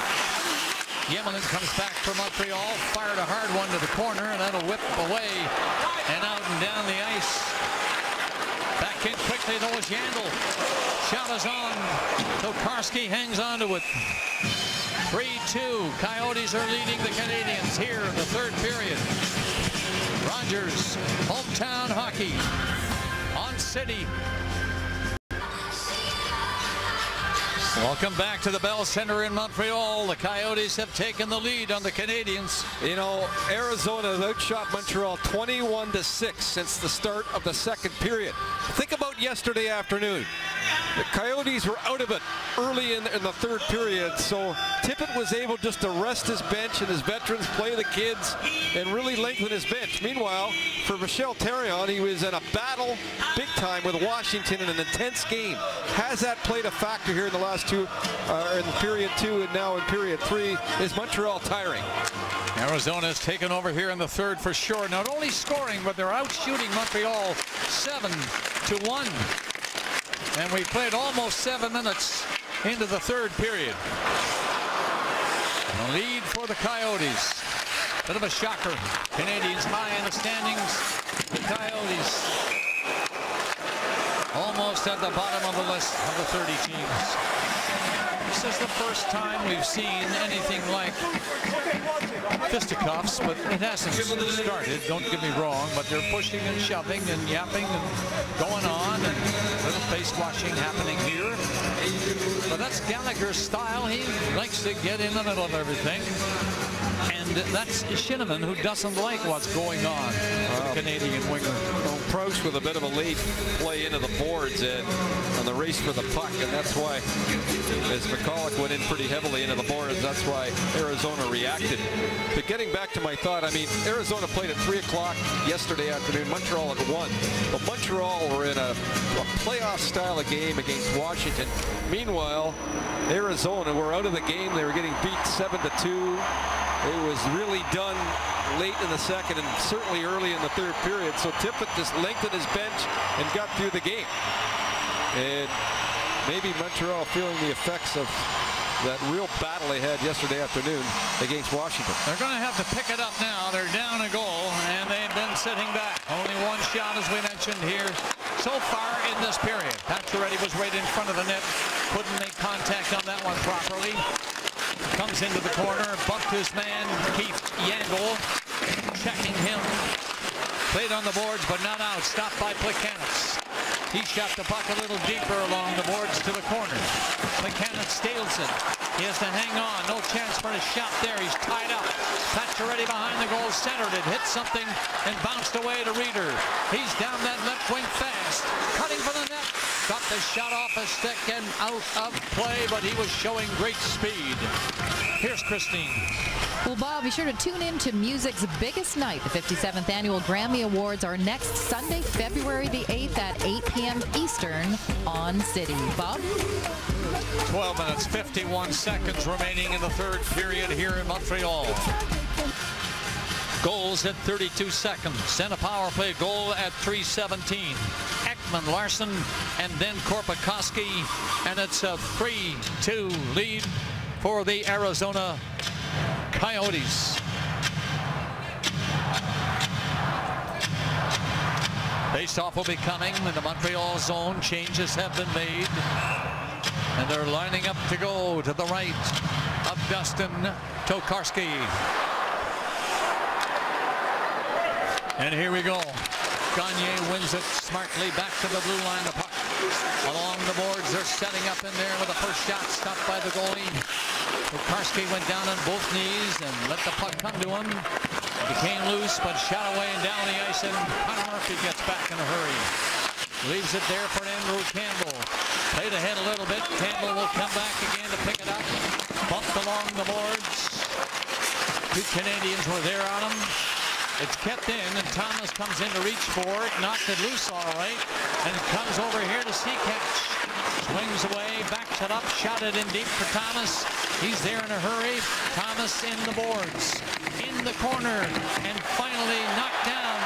S1: Yemelin comes back for Montreal. Fired a hard one to the corner, and that'll whip away and out and down the ice. Back Back in quickly, though, is Yandel. Shot is on. Tokarski hangs on to it. 3-2. Coyotes are leading the Canadians here in the third period. Rogers, hometown hockey on City. Welcome back to the Bell Center in Montreal. The Coyotes have taken the lead on the Canadians.
S2: You know, Arizona has outshot Montreal 21-6 since the start of the second period. Think about yesterday afternoon. The Coyotes were out of it early in the third period, so Tippett was able just to rest his bench and his veterans, play the kids, and really lengthen his bench. Meanwhile, for Michel Therrien, he was in a battle big time with Washington in an intense game. Has that played a factor here in the last two, in period 2 and now in period 3? Is Montreal tiring?
S1: Arizona has taken over here in the third for sure. Not only scoring, but they're out shooting Montreal 7-1. And we played almost 7 minutes into the third period. The lead for the Coyotes. Bit of a shocker. Canadians high in the standings. The Coyotes almost at the bottom of the list of the 30 teams. This is the first time we've seen anything like fisticuffs, but it hasn't started, don't get me wrong, but they're pushing and shoving and yapping and going on, and a little face washing happening here. But that's Gallagher's style. He likes to get in the middle of everything. And that's Shinniman, who doesn't like what's going on. The Canadian winger.
S2: Well, Proust with a bit of a late play into the boards and on the race for the puck, and that's why, as McCulloch went in pretty heavily into the boards, that's why Arizona reacted. But getting back to my thought, I mean, Arizona played at 3 o'clock yesterday afternoon, Montreal at 1. But Montreal were in a playoff style of game against Washington. Meanwhile, Arizona were out of the game. They were getting beat 7-2. It was really done late in the second and certainly early in the third period. So Tippett just lengthened his bench and got through the game. And maybe Montreal feeling the effects of that real battle they had yesterday afternoon against Washington.
S1: They're going to have to pick it up now. They're down a goal, and they've been sitting back. Only one shot, as we mentioned here, so far in this period. Pacioretty was right in front of the net. Couldn't make contact on that one properly. Comes into the corner, bumped his man, Keith Yandel, checking him. Played on the boards, but not out. Stopped by Plekanec. He shot the puck a little deeper along the boards to the corner. Plekanec steals it. He has to hang on. No chance for a shot there. He's tied up. Pacioretty behind the goal, centered it, hit something, and bounced away to Reeder. He's down that left wing fast, cutting for the net. Got the shot off a stick and out of play, but he was showing great speed. Here's Christine.
S4: Well, Bob, be sure to tune in to music's biggest night. The 57th Annual Grammy Awards are next Sunday, February the 8th at 8 p.m. Eastern on City. Bob?
S1: 12 minutes, 51 seconds remaining in the third period here in Montreal. Goals at 32 seconds. And a power play goal at 3:17. Ekman, Larson, and then Korpikoski. And it's a 3-2 lead for the Arizona Coyotes. Faceoff will be coming in the Montreal zone. Changes have been made. And they're lining up to go to the right of Dustin Tokarski. And here we go. Gagne wins it smartly back to the blue line. The puck along the boards. They're setting up in there with the first shot stopped by the goalie. Tokarski went down on both knees and let the puck come to him. He came loose, but shot away and down the ice, and Connor Murphy gets back in a hurry. Leaves it there for Andrew Campbell. Played ahead a little bit. Campbell will come back again to pick it up. Bumped along the boards. Two Canadians were there on him. It's kept in, and Thomas comes in to reach for it. Knocked it loose all right. And it comes over here to Seacatch. Swings away, backs it up, shot it in deep for Thomas. He's there in a hurry. Thomas in the boards. In the corner. And finally knocked down.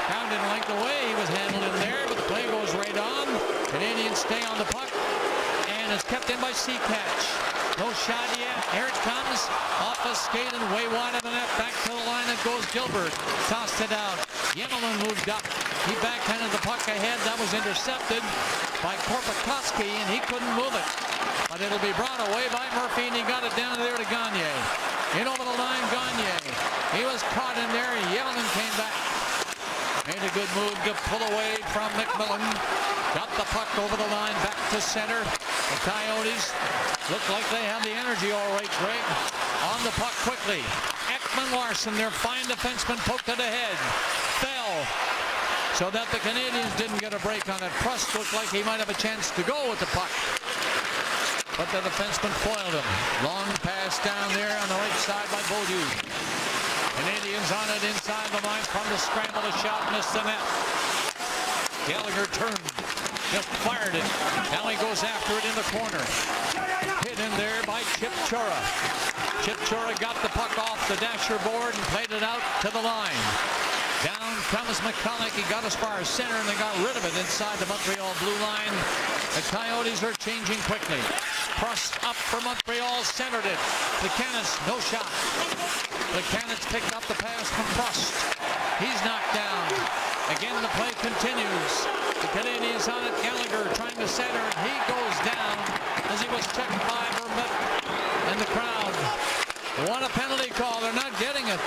S1: Crowd didn't like the way he was handled in there, but the play goes right on. Canadians stay on the puck. And it's kept in by Seacatch. No shot yet. Here it comes. Off a skate and way wide of the net. Back to the line it goes Gilbert. Tossed it out. Yemmelin moved up. He backhanded the puck ahead. That was intercepted by Korpikoski, and he couldn't move it. But it'll be brought away by Murphy, and he got it down there to Gagne. In over the line, Gagne. He was caught in there. Yellin came back. Made a good move to pull away from McMillan. Got the puck over the line, back to center. The Coyotes look like they have the energy all right, Greg. On the puck quickly. Ekman Larsson, their fine defenseman, poked it ahead. Fell. So that the Canadians didn't get a break on it. Prust looked like he might have a chance to go with the puck. But the defenseman foiled him. Long pass down there on the right side by Beaulieu. Canadians on it inside the line from the scramble. A shot missed the net. Gallagher turned. Just fired it. Now he goes after it in the corner. Hit in there by Chip Chora. Chip Chora got the puck off the dasher board and played it out to the line. Down comes McCulloch. He got as far as center and they got rid of it inside the Montreal blue line. The Coyotes are changing quickly. Prust up for Montreal, centered it. Plekanec, no shot. Plekanec picked up the pass from Prust. He's knocked down. Again, the play continues. The Canadians on it. Gallagher trying to center it. He goes down as he was checked by Vermette and the crowd. What a penalty call. They're not getting it.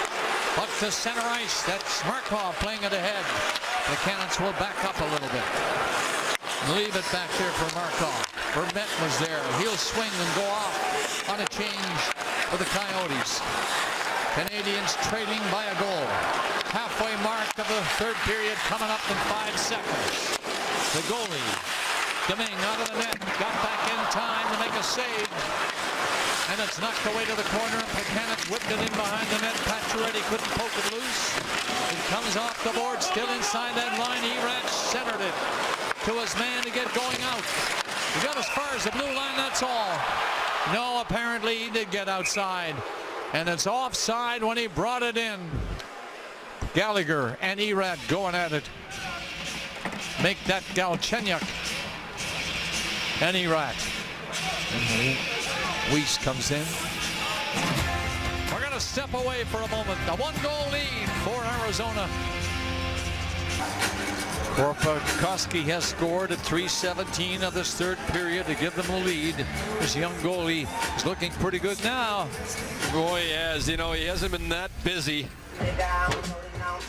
S1: Puck to center ice. That's Markov playing it ahead. The Cannons will back up a little bit. Leave it back there for Markov. Vermette was there. He'll swing and go off on a change for the Coyotes. Canadians trailing by a goal. Halfway mark of the third period coming up in 5 seconds. The goalie, Domingue, out of the net, got back in time to make a save. And it's knocked away to the corner. Plekanec whipped it in behind the net. Pacioretty couldn't poke it loose. It comes off the board, still inside that line. Erat centered it to his man to get going out. He got as far as the blue line, that's all. No, apparently he did get outside. And it's offside when he brought it in. Gallagher and Erat going at it. Make that Galchenyuk and Erat. Weiss comes in. We're going to step away for a moment. A 1-goal lead for Arizona. Korpikoski has scored at 3:17 of this third period to give them a lead. This young goalie is looking pretty good now.
S2: Boy, he has. You know, he hasn't been that busy.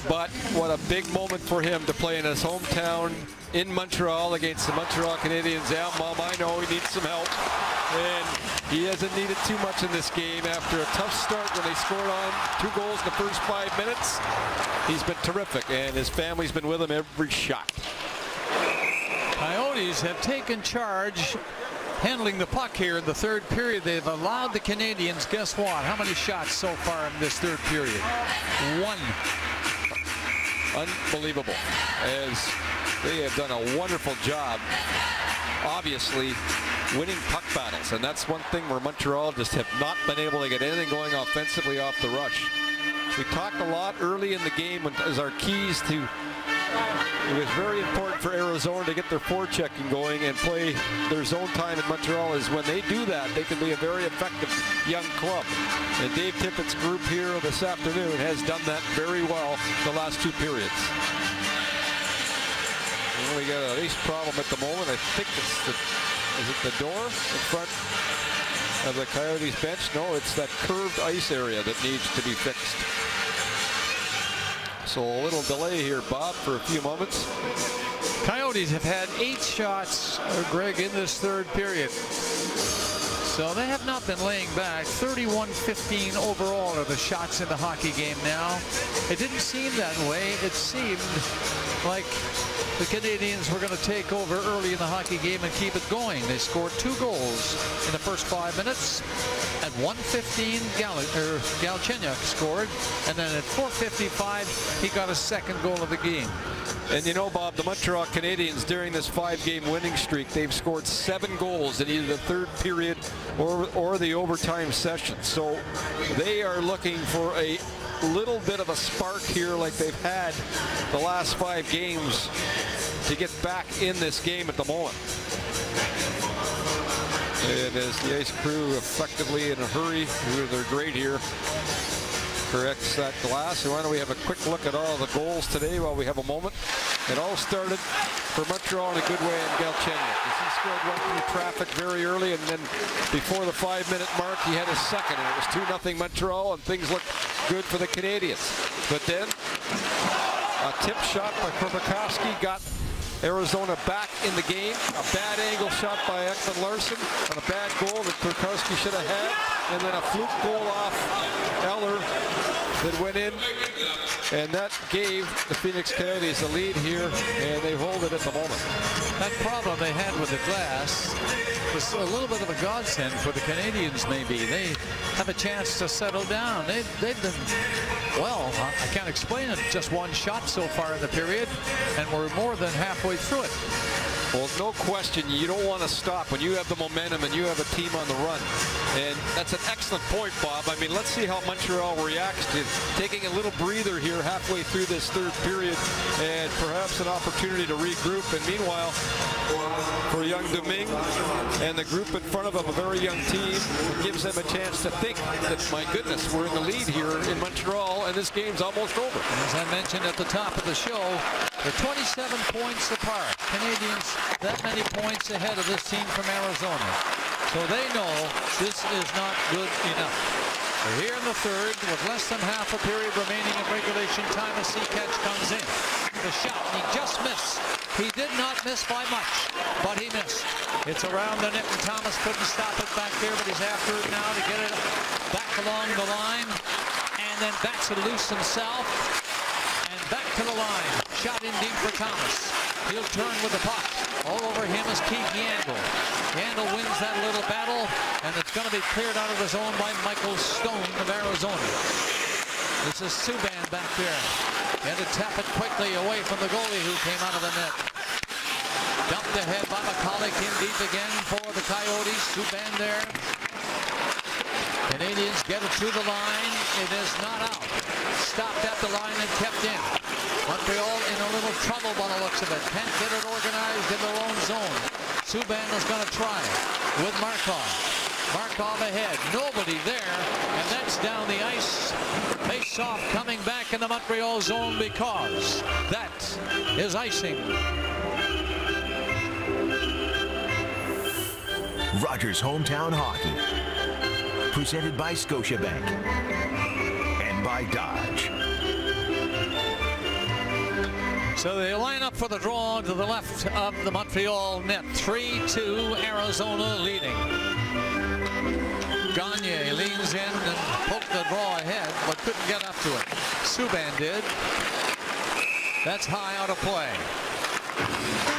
S2: But what a big moment for him to play in his hometown in Montreal against the Montreal Canadiens. Yeah, Mom, I know he needs some help. And he hasn't needed too much in this game after a tough start when they scored on 2 goals in the first 5 minutes. He's been terrific, and his family's been with him every shot.
S1: Coyotes have taken charge, handling the puck here in the third period. They've allowed the Canadians, guess what? How many shots so far in this third period? 1.
S2: Unbelievable, as they have done a wonderful job, obviously, winning puck battles. And that's one thing where Montreal just have not been able to get anything going offensively off the rush. We talked a lot early in the game as our keys to, it was very important for Arizona to get their forechecking going and play their zone time in Montreal. Is when they do that, they can be a very effective young club. And Dave Tippett's group here this afternoon has done that very well the last 2 periods. Well, we got a ice problem at the moment. I think it's the, is it the door in front of the Coyotes bench? No, it's that curved ice area that needs to be fixed. So a little delay here, Bob, for a few moments.
S1: Coyotes have had 8 shots, Greg, in this third period. So they have not been laying back. 31-15 overall are the shots in the hockey game now. It didn't seem that way. It seemed like the Canadians were going to take over early in the hockey game and keep it going. They scored 2 goals in the first 5 minutes. At 1:15, Galchenyuk scored, and then at 4:55, he got a second goal of the game.
S2: And you know, Bob, the Montreal Canadiens during this 5-game winning streak, they've scored 7 goals in either the third period or the overtime session. So they are looking for a little bit of a spark here like they've had the last 5 games to get back in this game at the moment. And as the ice crew effectively in a hurry, they're great here, corrects that glass. So why don't we have a quick look at all the goals today while we have a moment. It all started for Montreal in a good way in Galchenyuk. He scored one through traffic very early, and then before the 5-minute mark, he had his second, and it was 2-0 Montreal, and things looked good for the Canadiens. But then a tip shot by Burakovsky got Arizona back in the game. A bad angle shot by Ekman Larsson on a bad goal that Burakovsky should have had, and then a fluke goal off Eller that went in, and that gave the Phoenix Coyotes a lead here, and they hold it at the moment.
S1: That problem they had with the glass was a little bit of a godsend for the Canadiens, maybe. They have a chance to settle down. They've been, well, I can't explain it. Just one shot so far in the period, and we're more than halfway through it.
S2: Well, no question, you don't want to stop when you have the momentum and you have a team on the run. And that's an excellent point, Bob. I mean, let's see how Montreal reacts to taking a little breather here halfway through this third period, and perhaps an opportunity to regroup. And meanwhile, for young Domingue and the group in front of him, a very young team, it gives them a chance to think that, my goodness, we're in the lead here in Montreal, and this game's almost over.
S1: As I mentioned at the top of the show, they're 27 points apart. Canadians that many points ahead of this team from Arizona. So they know this is not good enough. We're here in the third with less than half a period remaining in regulation time. A Seacatch comes in. The shot, he just missed. He did not miss by much, but he missed. It's around the net, and Thomas couldn't stop it back there, but he's after it now to get it back along the line, and then bats it loose himself, and back to the line. Shot in deep for Thomas. He'll turn with the puck. All over him is Keith Yandle. Yandle wins that little battle, and it's going to be cleared out of the zone by Michael Stone of Arizona. This is Subban back there. And to tap it quickly away from the goalie who came out of the net. Dumped ahead by McCulloch, in deep again for the Coyotes. Subban there. Canadians get it to the line. It is not out. Stopped at the line and kept in. Montreal in a little trouble by the looks of it. Can't get it organized in their own zone. Subban is going to try with Markov. Markov ahead. Nobody there. And that's down the ice. Face-off coming back in the Montreal zone because that is icing.
S5: Rogers Hometown Hockey. Presented by Scotiabank. And by Dodge.
S1: So they line up for the draw to the left of the Montreal net. 3-2, Arizona leading. Gagne leans in and poked the draw ahead, but couldn't get up to it. Subban did. That's high out of play.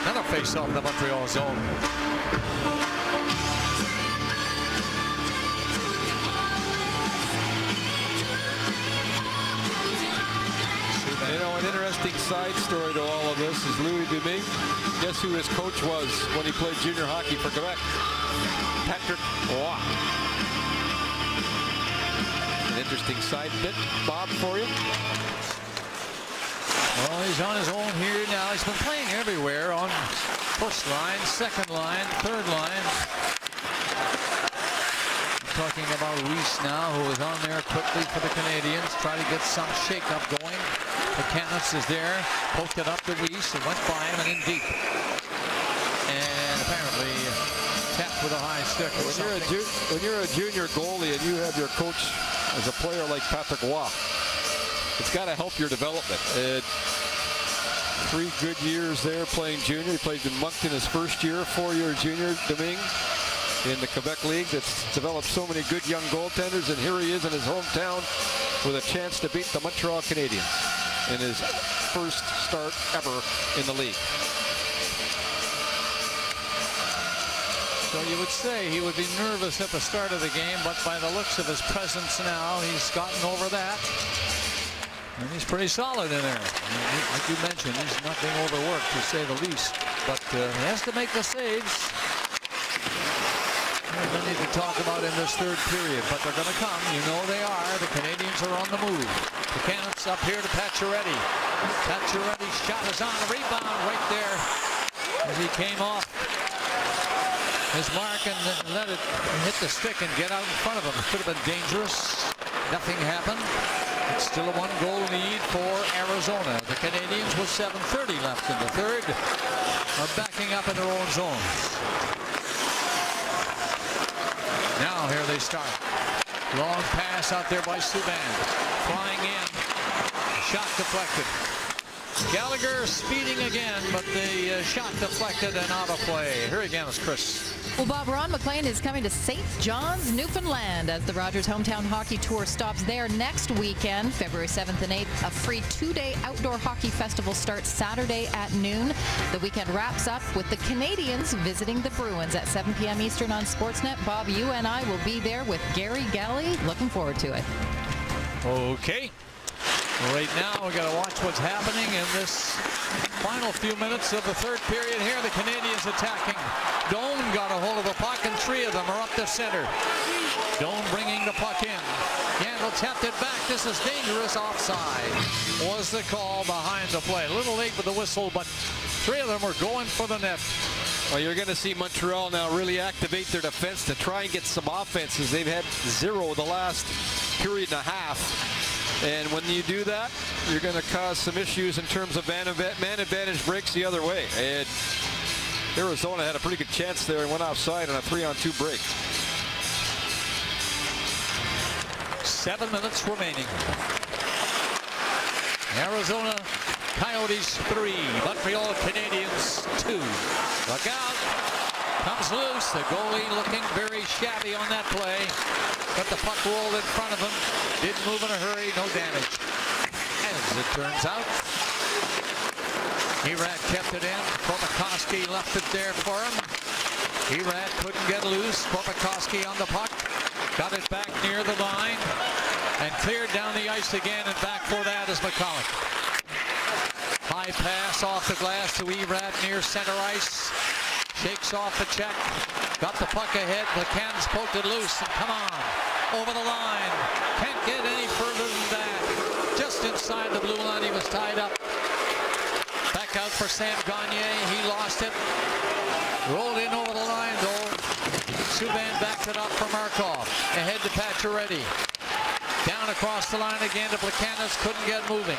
S1: Another face-off in the Montreal zone.
S2: You know, an interesting side story to all of this is Louis Domingue. Guess who his coach was when he played junior hockey for Quebec? Patrick Roy. An interesting side bit, Bob, for you.
S1: Well, he's on his own here now. He's been playing everywhere on first line, second line, third line. Talking about Reese now, who is on there quickly for the Canadians. Try to get some shake-up going. McCannis is there. Poked it up to Reese. It went by him and in deep. And apparently tapped with a high stick.
S2: When you're a junior goalie and you have your coach as a player like Patrick Roy, it's got to help your development. 3 good years there playing junior. He played in Moncton his first year, 4-year junior, Domingue, in the Quebec League that's developed so many good young goaltenders, and here he is in his hometown with a chance to beat the Montreal Canadiens in his first start ever in the league.
S1: So you would say he would be nervous at the start of the game, but by the looks of his presence now, he's gotten over that. And he's pretty solid in there. Like you mentioned, he's not being overworked, to say the least. But he has to make the saves. There's plenty to talk about in this third period, but they're going to come. You know they are. The Canadians are on the move. Buchanan's up here to Pacioretty. Pacioretty's shot is on. A rebound right there as he came off his mark and let it hit the stick and get out in front of him. It could have been dangerous. Nothing happened. It's still a 1-goal lead for Arizona. The Canadians with 7:30 left in the third are backing up in their own zone. Now here they start. Long pass out there by Subban. Flying in. Shot deflected. Gallagher speeding again, but the shot deflected and out of play. Here again is Chris.
S4: Well, Bob, Ron MacLean is coming to St. John's, Newfoundland, as the Rogers Hometown Hockey Tour stops there next weekend, February 7th and 8th. A free 2-day outdoor hockey festival starts Saturday at noon. The weekend wraps up with the Canadians visiting the Bruins at 7 p.m. Eastern on Sportsnet. Bob, you and I will be there with Gary Galley. Looking forward to it.
S1: Okay. Right now, we've got to watch what's happening in this final few minutes of the third period here. The Canadians attacking. Doan got a hold of the puck, and 3 of them are up the center. Doan bringing the puck in. Yandel tapped it back. This is dangerous. Offside was the call behind the play. A little late with the whistle, but 3 of them were going for the net.
S2: Well, you're going to see Montreal now really activate their defense to try and get some offenses. They've had 0 the last period and a half. And when you do that, you're going to cause some issues in terms of man advantage breaks the other way. And Arizona had a pretty good chance there and went offside on a 3-on-2 break.
S1: 7 minutes remaining. Arizona Coyotes 3, Montreal Canadiens 2. Look out. Comes loose. The goalie looking very shabby on that play. But the puck rolled in front of him. Didn't move in a hurry. No damage. As it turns out. Erad kept it in. Korpikoski left it there for him. Erad couldn't get loose. Korpikoski on the puck. Got it back near the line. And cleared down the ice again. And back for that is McCulloch. High pass off the glass to Erad near center ice. Shakes off the check. Got the puck ahead. McCann's poked it loose. And come on. Over the line. Can't get any further than that. Just inside the blue line. He was tied up. Back out for Sam Gagner. He lost it. Rolled in over the line though. Subban backed it up for Markov. Ahead to Pacioretty. Down across the line again to Plekanec. Couldn't get moving.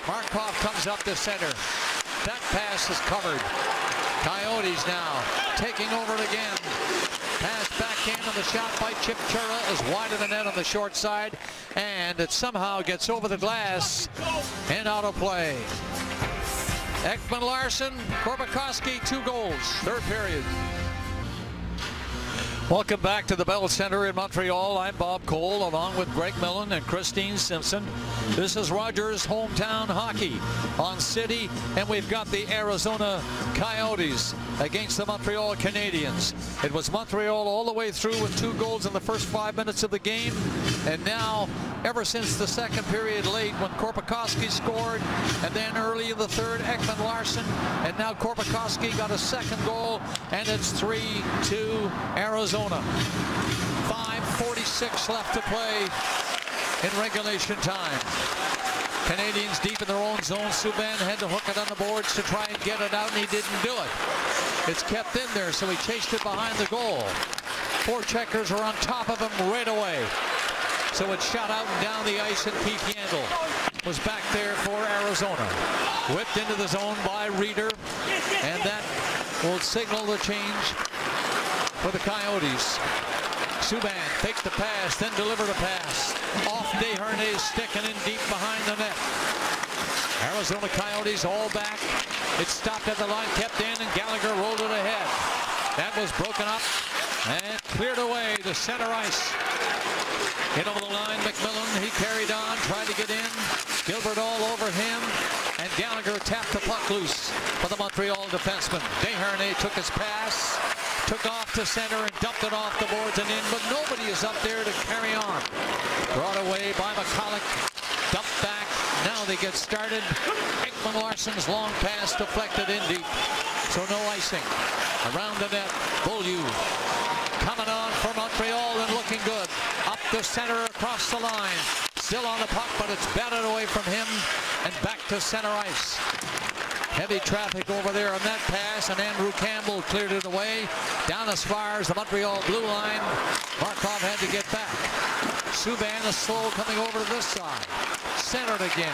S1: Markov comes up to center. That pass is covered. Coyotes now taking over it again. Pass back in, and the shot by Chip Chura is wide of the net on the short side, and it somehow gets over the glass and out of play. Ekman Larsson, Korpikoski, 2 goals, third period. Welcome back to the Bell Center in Montreal. I'm Bob Cole along with Greg Millen and Christine Simpson. This is Rogers Hometown Hockey on City, and we've got the Arizona Coyotes against the Montreal Canadiens. It was Montreal all the way through with 2 goals in the first 5 minutes of the game, and now ever since the second period late when Korpikoski scored, and then early in the third Ekman Larsson, and now Korpikoski got a second goal, and it's 3-2 Arizona. 5:46 left to play in regulation time. Canadians deep in their own zone. Subban had to hook it on the boards to try and get it out, and he didn't do it. It's kept in there, so he chased it behind the goal. 4 checkers are on top of him right away. So it's shot out and down the ice, and Keith Yandel was back there for Arizona. Whipped into the zone by Reeder, and that will signal the change for the Coyotes. Subban faked the pass, then delivered a pass. Off Desharnais' stick and in deep behind the net. Arizona Coyotes all back. It stopped at the line, kept in, and Gallagher rolled it ahead. That was broken up and cleared away to center ice. In over the line, McMillan, he carried on, tried to get in. Gilbert all over him, and Gallagher tapped the puck loose for the Montreal defenseman. Desharnais took his pass, took off to center and dumped it off the boards and in, but nobody is up there to carry on. Brought away by McCulloch, dumped back. Now they get started. Ekman Larsson's long pass deflected in deep, so no icing. Around the net, Beaulieu coming on for Montreal and looking good. Up the center across the line. Still on the puck, but it's batted away from him and back to center ice. Heavy traffic over there on that pass, and Andrew Campbell cleared it away. Down as far as the Montreal blue line. Markov had to get back. Subban is slow coming over to this side. centered again.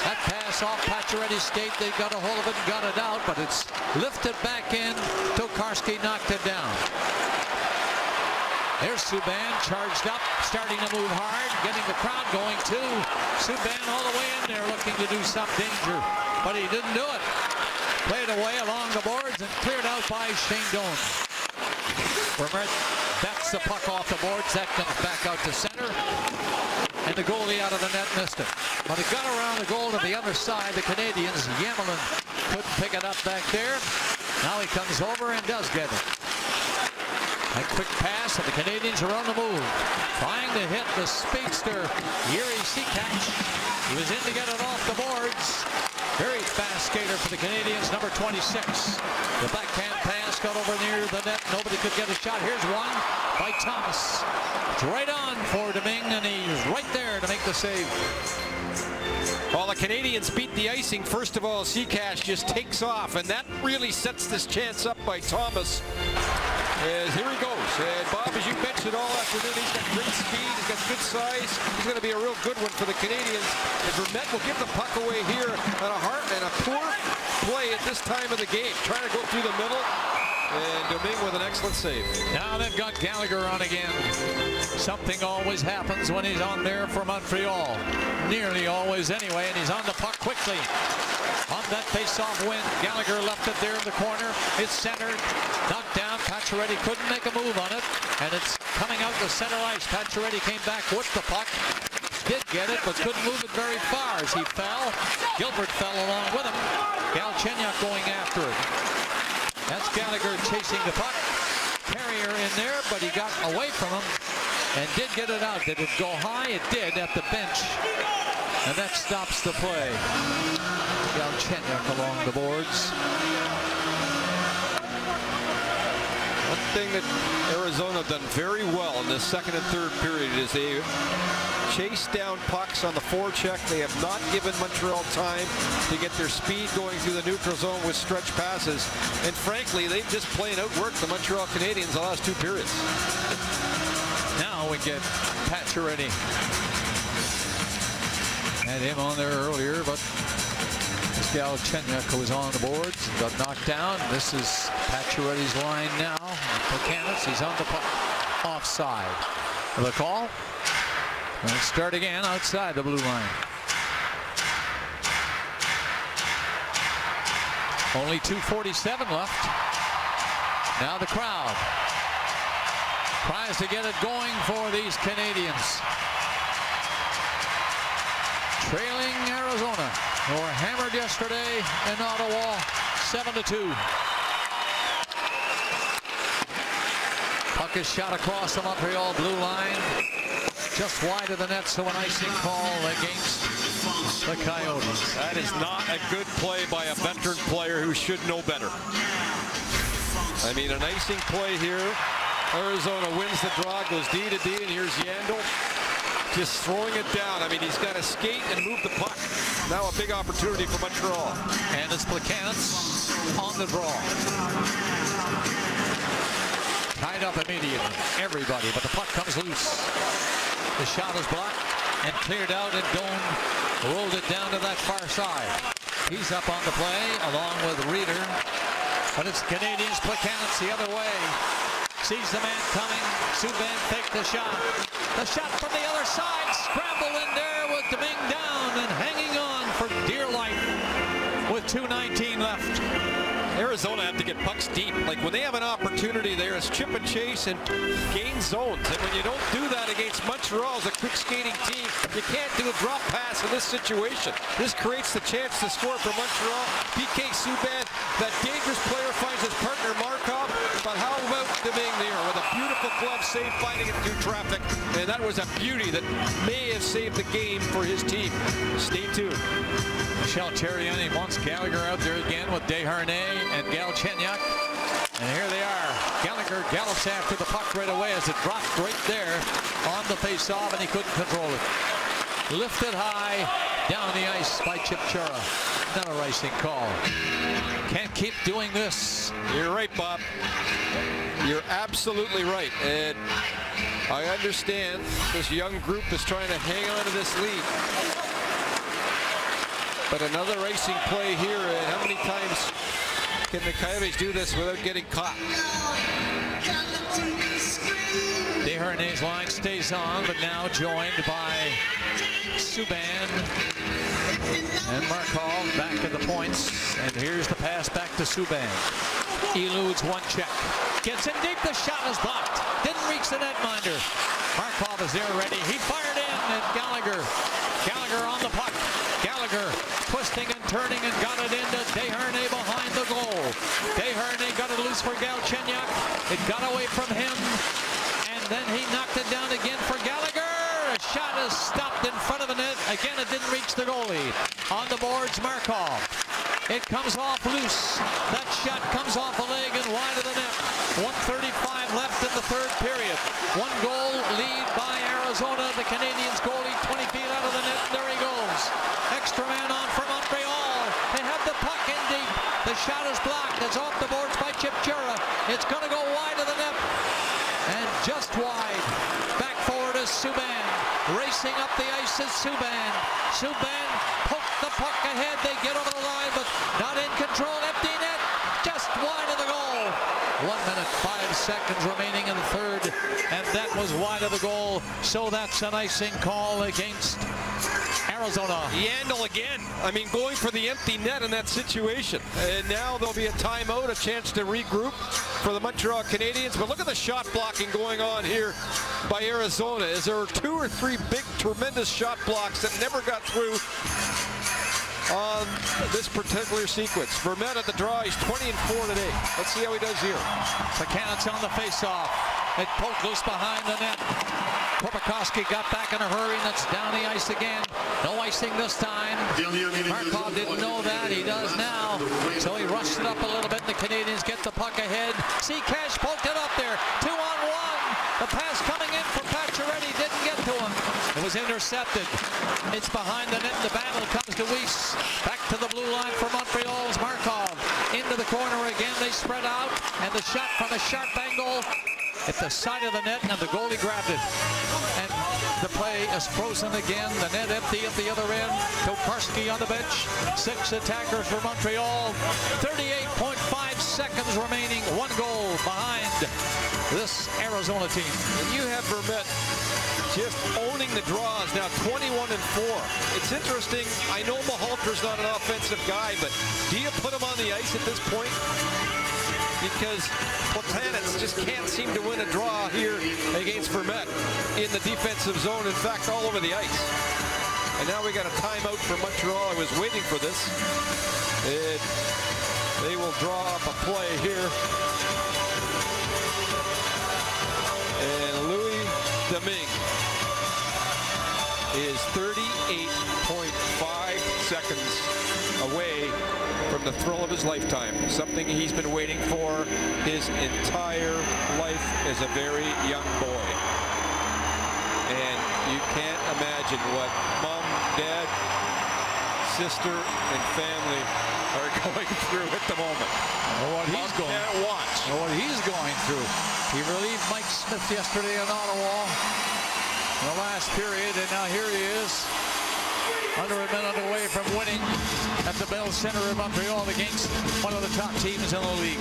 S1: That pass off Pacioretty's skate. They got a hold of it and got it out, but it's lifted back in. Tokarski knocked it down. There's Subban charged up, starting to move hard, getting the crowd going too. Subban all the way in there looking to do some danger, but he didn't do it. Played away along the boards and cleared out by Shane Doan. Vermette bats the puck off the boards. That comes back out to center. And the goalie out of the net missed it. But it got around the goal to the other side. The Canadians, Yemelin couldn't pick it up back there. Now he comes over and does get it. A quick pass, and the Canadians are on the move. Trying to hit the speedster, Jiri Sekac. He was in to get it off the boards. Very fast skater for the Canadians, number 26. The backhand pass got over near the net. Nobody could get a shot. Here's one by Thomas. It's right on for Domingue, and he's right there to make the save.
S2: Well, the Canadians beat the icing. First of all, Sekac just takes off, and that really sets this chance up by Thomas. As here he goes. And Bob, as you mentioned all afternoon, he's got great speed, he's got good size. He's going to be a real good one for the Canadians. And Vermette will give the puck away here on a hard and a poor play at this time of the game. Trying to go through the middle. And Domingue with an excellent save.
S1: Now they've got Gallagher on again. Something always happens when he's on there for Montreal. Nearly always anyway, and he's on the puck quickly. On that face-off win, Gallagher left it there in the corner. It's centered, knocked down. Pacioretty couldn't make a move on it, and it's coming out to center ice. Pacioretty came back with the puck. Did get it, but couldn't move it very far as he fell. Gilbert fell along with him. Galchenyuk going after it. That's Gallagher chasing the puck. Carrier in there, but he got away from him and did get it out. Did it go high? It did at the bench. And that stops the play. Galchenyuk along the boards.
S2: One thing that Arizona done very well in the second and third period is they chase down pucks on the forecheck. They have not given Montreal time to get their speed going through the neutral zone with stretch passes. And frankly, they've just plain outworked the Montreal Canadiens the last two periods.
S1: Now we get Pacioretty. Had him on there earlier, but Galchenyuk was on the boards, got knocked down. This is Pacioretty's line now. Buchanan, he's on the puck. Offside. The call. And let's start again outside the blue line. Only 2:47 left. Now the crowd tries to get it going for these Canadians. Trailing Arizona, who were hammered yesterday in Ottawa, 7-2. Puck is shot across the Montreal blue line, just wide of the net, so an icing call against the Coyotes.
S2: That is not a good play by a veteran player who should know better. I mean, an icing play here. Arizona wins the draw, goes D to D, and here's Yandel just throwing it down. I mean, he's got to skate and move the puck. Now a big opportunity for Montreal.
S1: And it's Plekanec on the draw. Tied up immediately, everybody, but the puck comes loose. The shot is blocked and cleared out, and Doan rolled it down to that far side. He's up on the play along with Reeder, but it's Canadians. Plekanec the other way. Sees the man coming. Subban faked the shot. The shot from the other side. Scramble in there with Domingue down and hanging on for dear life with 2:19 left.
S2: Arizona have to get pucks deep. Like when they have an opportunity there, it's chip and chase and gain zones. And when you don't do that against Montreal as a quick skating team, you can't do a drop pass in this situation. This creates the chance to score for Montreal. PK Subban, that dangerous player, finds his partner Markov. But how about Domingue there with a beautiful glove save, fighting it through traffic. And that was a beauty that may have saved the game for his team. Stay tuned.
S1: Michel Therrien wants Gallagher out there again with Desharnais and Galchenyuk. And here they are. Gallagher gallops after the puck right away as it dropped right there on the face-off, and he couldn't control it. Lifted high down the ice by Chip Chara. Another icing call. Can't keep doing this.
S2: You're right, Bob. You're absolutely right. And I understand this young group is trying to hang on to this lead. But another racing play here. And how many times can the Coyotes do this without getting caught?
S1: Desharnais's line stays on, but now joined by Subban and Markov back at the points. And here's the pass back to Subban. Eludes one check. Gets in deep. The shot is blocked. Didn't reach the netminder. Markov is there ready. He fired in at Gallagher. Gallagher on the puck. Gallagher twisting and turning and got it into Desharnais behind the goal. Desharnais got it loose for Galchenyuk. It got away from him. And then he knocked it down again for Gallagher. A shot is stopped in front of the net. Again, it didn't reach the goalie. On the boards, Markov. It comes off loose. That shot comes off a leg and wide of the net. 1:35 left in the third period. 1 goal lead by Arizona. The Canadiens goalie 20 feet out of the net. There he goes. Extra man on for Montreal. They have the puck in deep. The shot is blocked. It's off the boards by Chipchura. It's going to go wide of the net. And just wide. Back forward is Subban. Racing up the ice is Subban. Subban poked the puck ahead. They get over the line, but not in control. Empty net. Just wide of the goal. 1 minute, 5 seconds remaining in the third. And that was wide of the goal. So that's an icing call against Arizona.
S2: Yandle again. I mean, going for the empty net in that situation. And now there'll be a timeout, a chance to regroup for the Montreal Canadiens. But look at the shot blocking going on here by Arizona, as there were 2 or 3 big, tremendous shot blocks that never got through on this particular sequence. Vermette at the draw. He's 20-4 today. Let's see how he does here.
S1: The Canucks on the face-off. It poked loose behind the net. Korpikoski got back in a hurry, and it's down the ice again. No icing this time. Markov didn't know that. He does now. So he rushed it up a little bit, and the Canadiens get the puck ahead. Cash poked it up there. 2-on-1. The pass coming in from Pacioretty didn't get to him. It was intercepted. It's behind the net. The battle comes to Weiss. Back to the blue line for Montreal's Markov. Into the corner again. They spread out, and the shot from a sharp angle at the side of the net, and the goalie grabbed it. And the play is frozen again. The net empty at the other end. Tokarski on the bench. 6 attackers for Montreal. 38.5 seconds remaining. 1 goal behind this Arizona team.
S2: And you have Vermette just owning the draws now, 21-4. It's interesting. I know Mahalter's not an offensive guy, but do you put him on the ice at this point? Because Platanets just can't seem to win a draw here against Vermette in the defensive zone. In fact, all over the ice. And now we got a timeout for Montreal. I was waiting for this. They will draw up a play here. And Louis Domingue is 38.5 seconds away from the thrill of his lifetime, something he's been waiting for his entire life as a very young boy. And you can't imagine what mom, dad, sister, and family are going through at the moment.
S1: What he's going through. He relieved Mike Smith yesterday in Ottawa in the last period, and now here he is, under a minute away from winning at the Bell Center in Montreal against one of the top teams in the league.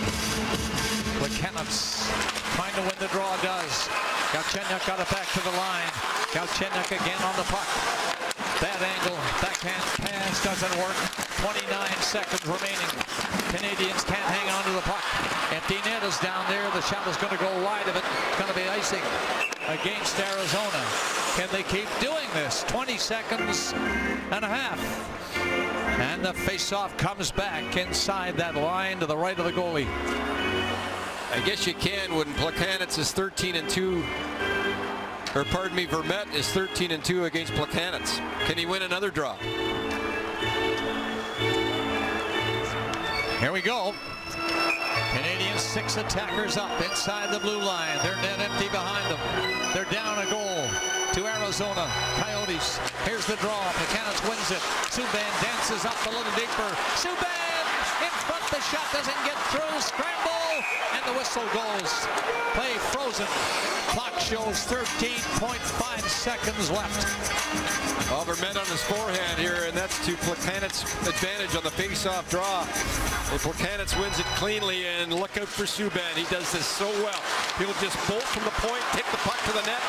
S1: The Canucks trying to win the draw does. Galchenyuk got it back to the line. Galchenyuk again on the puck. Bad angle, backhand pass doesn't work. 29 seconds remaining. Canadiens can't hang on to the puck. Empty net is down there. The shot is going to go wide of it. It's going to be icing against Arizona. Can they keep doing this? 20 seconds and a half. And the face-off comes back inside that line to the right of the goalie.
S2: I guess you can when Platanets is 13-2. Or pardon me, Vermette is 13-2 against Platanets. Can he win another draw?
S1: Here we go. Canadiens 6 attackers up inside the blue line. They're net empty behind them. They're down a goal to Arizona Coyotes. Here's the draw. Platanets wins it. Subban dances up a little deeper. Subban in front. The shot doesn't get through. Scramble. And the whistle goes. Play frozen. Clock shows 13.5 seconds left.
S2: Vermette on his forehand here, and that's to Plekanec's advantage on the face-off draw. And Plekanec wins it cleanly, and look out for Subban. He does this so well. He'll just bolt from the point, take the puck to the net.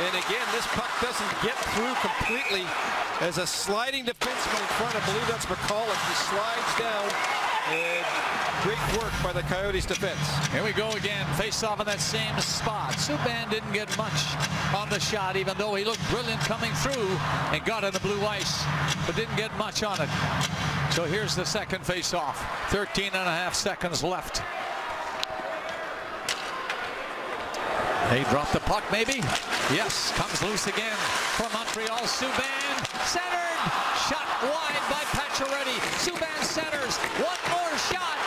S2: And again, this puck doesn't get through completely. As a sliding defenseman in front, I believe that's McCulloch. He slides down, and great work by the Coyotes defense.
S1: Here we go again, face off in that same spot. Subban didn't get much on the shot, even though he looked brilliant coming through and got on the blue ice, but didn't get much on it. So here's the second face off. 13.5 seconds left. They drop the puck, maybe? Yes, comes loose again from Montreal. Subban centered, shot wide by Pacioretty. Subban centers, one more shot,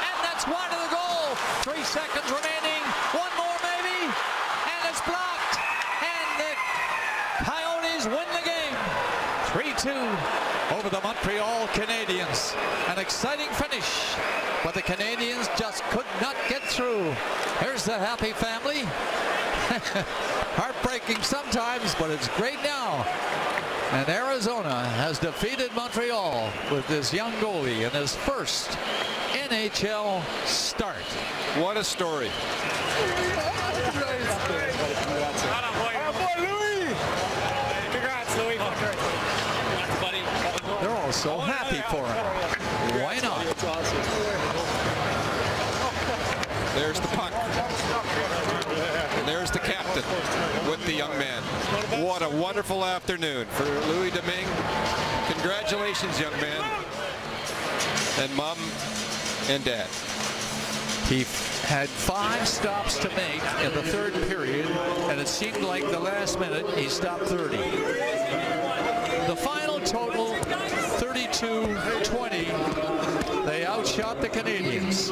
S1: and that's wide of the goal. 3 seconds remaining, one more maybe, and it's blocked. And the Coyotes win the game. 3-2 over the Montreal Canadiens. An exciting finish, but the Canadiens just could not get through. Here's the happy family. Heartbreaking sometimes, but it's great now. And Arizona has defeated Montreal with this young goalie in his first NHL start.
S2: What a story.
S1: They're all so happy for him. Why not?
S2: There's the puck. And there's the captain with the young man. What a wonderful afternoon for Louis Domingue. Congratulations, young man. And mom and dad.
S1: He had 5 stops to make in the third period, and it seemed like the last minute he stopped 30. The final total, 32-20. They outshot the Canadiens.